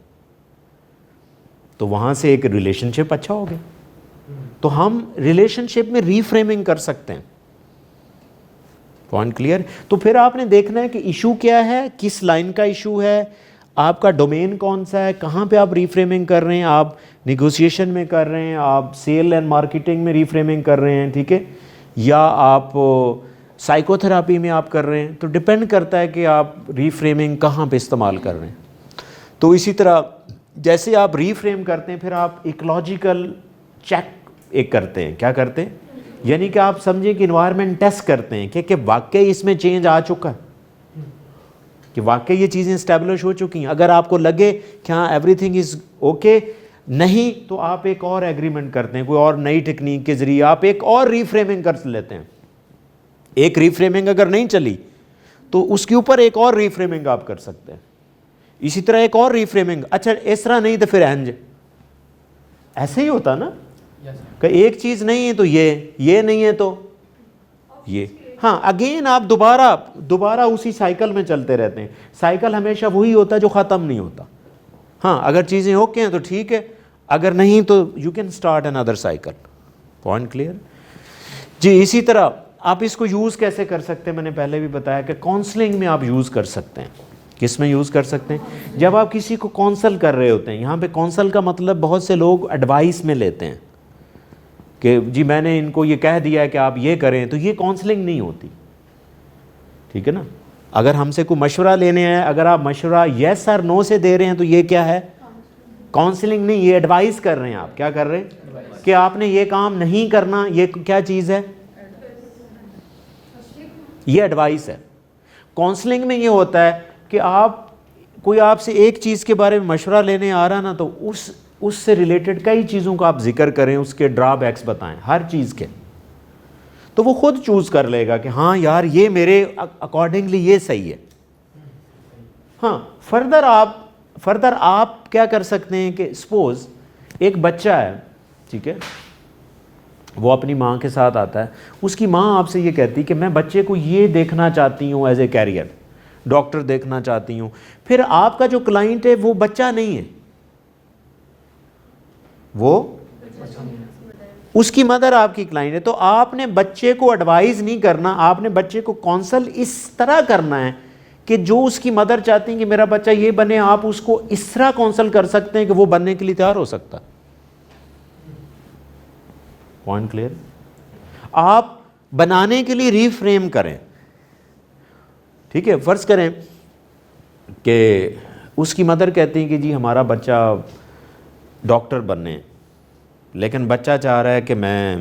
तो वहाँ से एक रिलेशनशिप अच्छा हो गया। तो हम रिलेशनशिप में रीफ्रेमिंग कर सकते हैं। Point clear. तो फिर आपने देखना है कि इशू क्या है, किस लाइन का इशू है, आपका डोमेन कौन सा है, कहाँ पे आप रीफ्रेमिंग कर रहे हैं, आप निगोशिएशन में कर रहे हैं, आप सेल एंड मार्केटिंग में रीफ्रेमिंग कर रहे हैं, ठीक है, या आप साइकोथेरापी में आप कर रहे हैं। तो डिपेंड करता है कि आप रीफ्रेमिंग कहाँ पे इस्तेमाल कर रहे हैं। तो इसी तरह जैसे आप रीफ्रेम करते हैं, फिर आप इकोलॉजिकल चेक एक करते हैं। क्या करते हैं? यानी कि आप समझें कि इन्वायरमेंट टेस्ट करते हैं कि वाकई इसमें चेंज आ चुका है, कि वाकई ये चीज़ें इस्टेब्लिश हो चुकी हैं। अगर आपको लगे कि हाँ एवरीथिंग इज़ ओके, नहीं तो आप एक और एग्रीमेंट करते हैं, कोई और नई टेक्निक के ज़रिए आप एक और रीफ्रेमिंग कर लेते हैं। एक रीफ्रेमिंग अगर नहीं चली तो उसके ऊपर एक और रीफ्रेमिंग आप कर सकते हैं। इसी तरह एक और रीफ्रेमिंग, अच्छा इस तरह नहीं तो फिर एंज, ऐसे ही होता ना कि एक चीज़ नहीं है तो ये नहीं है तो ये। हाँ अगेन आप दोबारा उसी साइकिल में चलते रहते हैं। साइकिल हमेशा वही होता है जो ख़त्म नहीं होता। हाँ अगर चीज़ें ओके हैं तो ठीक है, अगर नहीं तो you can start another cycle. Point clear जी। इसी तरह आप इसको यूज़ कैसे कर सकते हैं, मैंने पहले भी बताया कि काउंसलिंग में आप यूज़ कर सकते हैं। किस में यूज़ कर सकते हैं? जब आप किसी को काउंसल कर रहे होते हैं। यहाँ पे काउंसल का मतलब बहुत से लोग एडवाइस में लेते हैं कि जी मैंने इनको ये कह दिया है कि आप ये करें, तो ये काउंसलिंग नहीं होती, ठीक है ना। अगर हमसे कोई मशवरा लेने हैं, अगर आप मशवरा येस और नो से दे रहे हैं तो ये क्या है? काउंसलिंग नहीं, ये एडवाइस कर रहे हैं। आप क्या कर रहे हैं कि आपने ये काम नहीं करना, ये क्या चीज़ है? ये एडवाइस है। काउंसलिंग में ये होता है कि आप कोई आपसे एक चीज़ के बारे में मशवरा लेने आ रहा ना, तो उससे रिलेटेड कई चीज़ों का आप जिक्र करें, उसके ड्रॉबैक्स बताएं हर चीज़ के, तो वो खुद चूज़ कर लेगा कि हाँ यार ये मेरे अकॉर्डिंगली ये सही है। हाँ फर्दर आप क्या कर सकते हैं कि सपोज एक बच्चा है, ठीक है, वो अपनी माँ के साथ आता है, उसकी माँ आपसे ये कहती है कि मैं बच्चे को ये देखना चाहती हूँ एज ए कैरियर, डॉक्टर देखना चाहती हूँ। फिर आपका जो क्लाइंट है वो बच्चा नहीं है, वो उसकी मदर आपकी क्लाइंट है, तो आपने बच्चे को एडवाइस नहीं करना, आपने बच्चे को काउंसल इस तरह करना है कि जो उसकी मदर चाहती है कि मेरा बच्चा ये बने, आप उसको इस तरह काउंसल कर सकते हैं कि वो बनने के लिए तैयार हो सकता। Point clear? आप बनाने के लिए रीफ्रेम करें, ठीक है। फर्ज करें कि उसकी मदर कहती है कि जी हमारा बच्चा डॉक्टर बनने, लेकिन बच्चा चाह रहा है कि मैं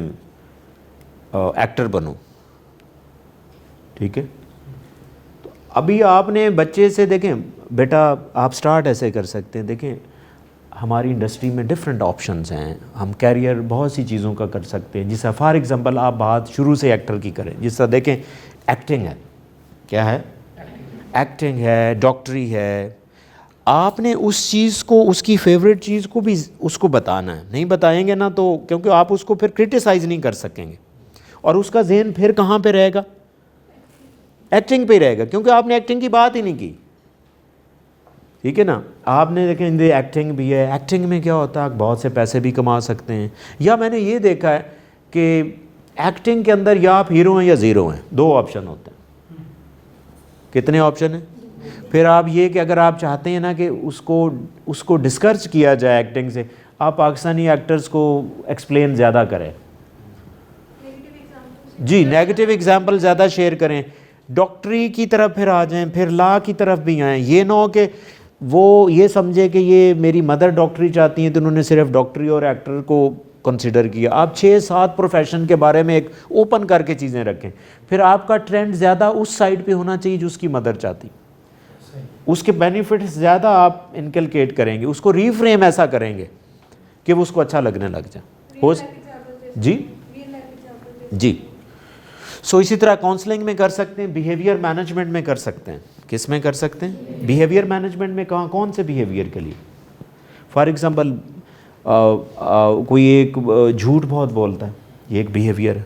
एक्टर बनूं, ठीक है। तो अभी आपने बच्चे से, देखें बेटा आप स्टार्ट ऐसे कर सकते हैं, देखें हमारी इंडस्ट्री में डिफरेंट ऑप्शंस हैं, हम कैरियर बहुत सी चीज़ों का कर सकते हैं। जिस फॉर एग्जांपल आप बात शुरू से एक्टर की करें, जिस तरह देखें एक्टिंग है, क्या है, एक्टिंग है, डॉक्टरी है, आपने उस चीज़ को, उसकी फेवरेट चीज़ को भी उसको बताना है। नहीं बताएंगे ना तो, क्योंकि आप उसको फिर क्रिटिसाइज़ नहीं कर सकेंगे और उसका ज़हन फिर कहाँ पे रहेगा, एक्टिंग पे रहेगा, क्योंकि आपने एक्टिंग की बात ही नहीं की, ठीक है ना। आपने देखें एक्टिंग भी है, एक्टिंग में क्या होता है, आप बहुत से पैसे भी कमा सकते हैं। या मैंने ये देखा है कि एक्टिंग के अंदर या आप हीरो हैं या ज़ीरो हैं, दो ऑप्शन होते हैं। कितने ऑप्शन हैं? फिर आप ये कि अगर आप चाहते हैं ना कि उसको डिस्करेज किया जाए एक्टिंग से, आप पाकिस्तानी एक्टर्स को एक्सप्लेन ज़्यादा करें, जी नेगेटिव एग्जांपल ज़्यादा शेयर करें, डॉक्टरी की तरफ फिर आ जाएं, फिर लॉ की तरफ भी आएँ। ये ना हो कि वो ये समझे कि ये मेरी मदर डॉक्टरी चाहती हैं तो उन्होंने सिर्फ डॉक्टरी और एक्टर को कंसिडर किया। आप 6-7 प्रोफेशन के बारे में एक ओपन करके चीज़ें रखें, फिर आपका ट्रेंड ज़्यादा उस साइड पे होना चाहिए जो उसकी मदर चाहती, उसके बेनिफिट्स ज़्यादा आप इनकलकेट करेंगे, उसको रीफ्रेम ऐसा करेंगे कि वो उसको अच्छा लगने लग जाए। हो जी जी। सो इसी तरह काउंसलिंग में कर सकते हैं, बिहेवियर मैनेजमेंट में कर सकते हैं। किस में कर सकते हैं? बिहेवियर मैनेजमेंट में। कहाँ, कौन से बिहेवियर के लिए? फॉर एग्ज़ाम्पल कोई एक झूठ बहुत बोलता है, ये एक बिहेवियर है,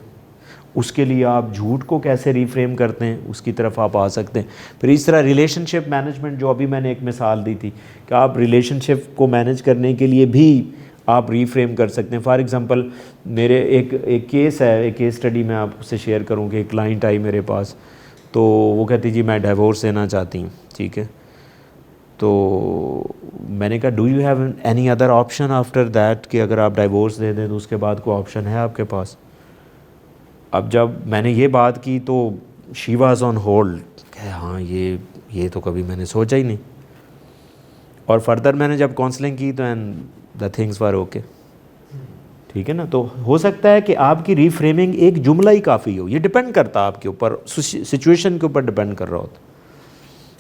उसके लिए आप झूठ को कैसे रीफ्रेम करते हैं उसकी तरफ आप आ सकते हैं। फिर इस तरह रिलेशनशिप मैनेजमेंट, जो अभी मैंने एक मिसाल दी थी कि आप रिलेशनशिप को मैनेज करने के लिए भी आप रीफ्रेम कर सकते हैं। फॉर एग्ज़ाम्पल मेरे एक केस है, एक केस स्टडी मैं आपसे शेयर करूँ कि एक क्लाइंट आई मेरे पास, तो वो कहती जी मैं डिवोर्स देना चाहती हूँ, ठीक है। तो मैंने कहा do you have any other option after that, कि अगर आप डिवोर्स दे दें तो उसके बाद कोई ऑप्शन है आपके पास? अब जब मैंने ये बात की तो शी वाज ऑन होल्ड, हाँ ये तो कभी मैंने सोचा ही नहीं। और फर्दर मैंने जब काउंसलिंग की तो and the things were okay, ठीक है ना। तो हो सकता है कि आपकी रीफ्रेमिंग एक जुमला ही काफ़ी हो, ये डिपेंड करता है आपके ऊपर, सिचुएशन के ऊपर डिपेंड कर रहा होता।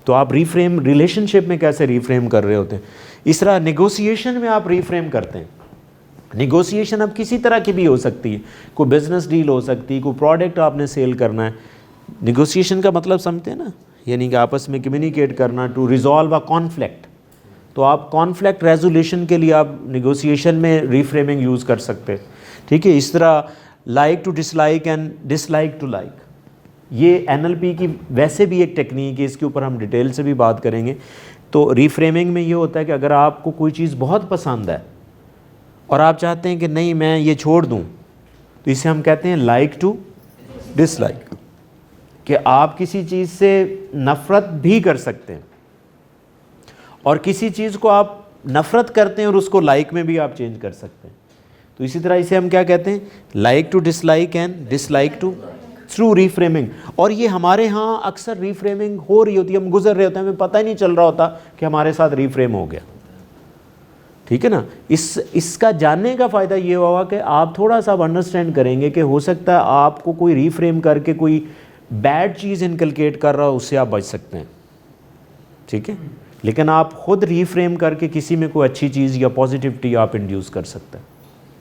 तो आप रीफ्रेम रिलेशनशिप में कैसे रीफ्रेम कर रहे होते हैं। इस तरह नेगोशिएशन में आप रीफ्रेम करते हैं। नेगोशिएशन अब किसी तरह की भी हो सकती है, कोई बिजनेस डील हो सकती है, कोई प्रोडक्ट आपने सेल करना है। नेगोशिएशन का मतलब समझते हैं ना, यानी कि आपस में कम्युनिकेट करना टू रिजॉल्व अ कॉन्फ्लिक्ट। तो आप कॉन्फ्लिक्ट रेजोल्यूशन के लिए आप नेगोशिएशन में रीफ्रेमिंग यूज़ कर सकते हैं, ठीक है। इस तरह like to dislike and dislike to like, ये NLP की वैसे भी एक टेक्निक है, इसके ऊपर हम डिटेल से भी बात करेंगे। तो रीफ्रेमिंग में ये होता है कि अगर आपको कोई चीज़ बहुत पसंद है और आप चाहते हैं कि नहीं मैं ये छोड़ दूं, तो इसे हम कहते हैं लाइक टू डिसलाइक, कि आप किसी चीज़ से नफ़रत भी कर सकते हैं और किसी चीज़ को आप नफ़रत करते हैं और उसको लाइक में भी आप चेंज कर सकते हैं। तो इसी तरह इसे हम क्या कहते हैं, like to dislike and dislike to, through reframing. और ये हमारे यहाँ अक्सर रीफ्रेमिंग हो रही होती है, हम गुजर रहे होते हैं, हमें पता ही नहीं चल रहा होता कि हमारे साथ रीफ्रेम हो गया, ठीक है ना। इसका जानने का फ़ायदा ये हुआ कि आप थोड़ा सा अंडरस्टैंड करेंगे कि हो सकता है आपको कोई रीफ्रेम करके कोई बैड चीज़ इनकलकेट कर रहा हो, उससे आप बच सकते हैं, ठीक है। लेकिन आप खुद रीफ्रेम करके किसी में कोई अच्छी चीज़ या पॉजिटिविटी आप इंड्यूस कर सकते हैं,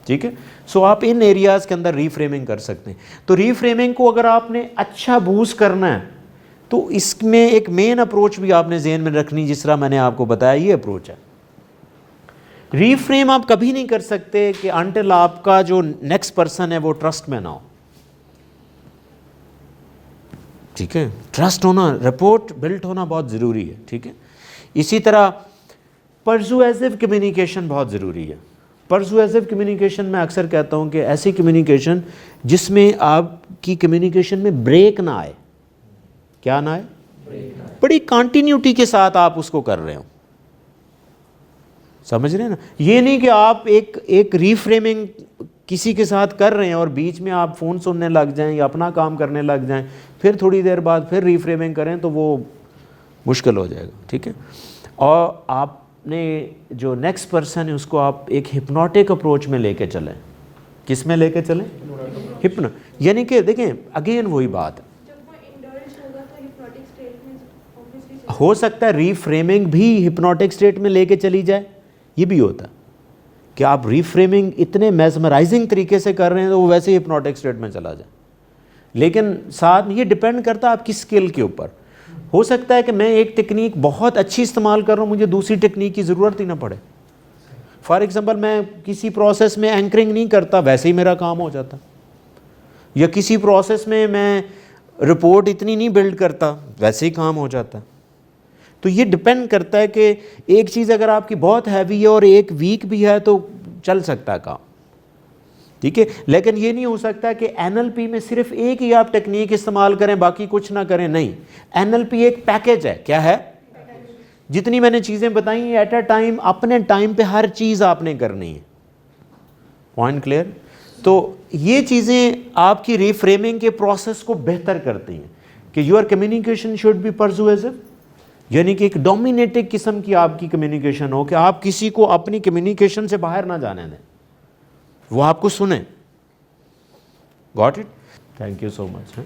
ठीक है। सो आप इन एरियाज़ के अंदर रीफ्रेमिंग कर सकते हैं। तो रीफ्रेमिंग को अगर आपने अच्छा बूस्ट करना है तो इसमें एक मेन अप्रोच भी आपने ज़हन में रखनी, जिस तरह मैंने आपको बताया ये अप्रोच है। रीफ्रेम आप कभी नहीं कर सकते कि अनटिल आपका जो नेक्स्ट पर्सन है वो ट्रस्ट में ना हो, ठीक है। ट्रस्ट होना, रिपोर्ट बिल्ट होना बहुत ज़रूरी है, ठीक है। इसी तरह परसुएसिव कम्युनिकेशन बहुत ज़रूरी है। परसुएसिव कम्युनिकेशन मैं अक्सर कहता हूँ कि ऐसी कम्युनिकेशन जिसमें आपकी कम्युनिकेशन में ब्रेक ना आए। क्या ना आए? बड़ी कंटिन्यूटी के साथ आप उसको कर रहे हो, समझ रहे हैं ना। ये नहीं कि आप एक रीफ्रेमिंग किसी के साथ कर रहे हैं और बीच में आप फ़ोन सुनने लग जाएं या अपना काम करने लग जाएं, फिर थोड़ी देर बाद फिर रीफ्रेमिंग करें, तो वो मुश्किल हो जाएगा, ठीक है। और आपने जो नेक्स्ट पर्सन है उसको आप एक हिप्नोटिक अप्रोच में लेके चलें। किस में लेके चलें? हिप्नो, यानी कि देखें अगेन वही बात है, जब वो इंडल्ज होगा तो हिप्नोटिक स्टेट में ऑब्वियसली हो सकता है रीफ्रेमिंग भी हिप्नोटिक स्टेट में लेके चली जाए। ये भी होता है कि आप रीफ्रेमिंग इतने मेस्मराइजिंग तरीके से कर रहे हैं तो वो वैसे ही हिप्नोटिक स्टेट में चला जाए। लेकिन साथ ये डिपेंड करता है आपकी स्किल के ऊपर। हो सकता है कि मैं एक टेक्निक बहुत अच्छी इस्तेमाल कर रहा हूँ, मुझे दूसरी टेक्निक की ज़रूरत ही ना पड़े। फॉर एग्जांपल मैं किसी प्रोसेस में एंकरिंग नहीं करता, वैसे ही मेरा काम हो जाता। या किसी प्रोसेस में मैं रिपोर्ट इतनी नहीं बिल्ड करता, वैसे ही काम हो जाता। तो ये डिपेंड करता है कि एक चीज़ अगर आपकी बहुत हैवी है और एक वीक भी है तो चल सकता है काम, ठीक है। लेकिन ये नहीं हो सकता कि NLP में सिर्फ एक ही आप टेक्निक इस्तेमाल करें बाकी कुछ ना करें, नहीं। NLP एक पैकेज है। क्या है? जितनी मैंने चीज़ें बताई एट अ टाइम, अपने टाइम पे हर चीज़ आपने करनी है। Point clear? तो ये चीज़ें आपकी रिफ्रेमिंग के प्रोसेस को बेहतर करती हैं कि your communication should be persuasive, यानी कि एक डोमिनेटिंग किस्म की आपकी कम्युनिकेशन हो कि आप किसी को अपनी कम्युनिकेशन से बाहर ना जाने दें, वो आपको सुने। Got it? Thank you so much.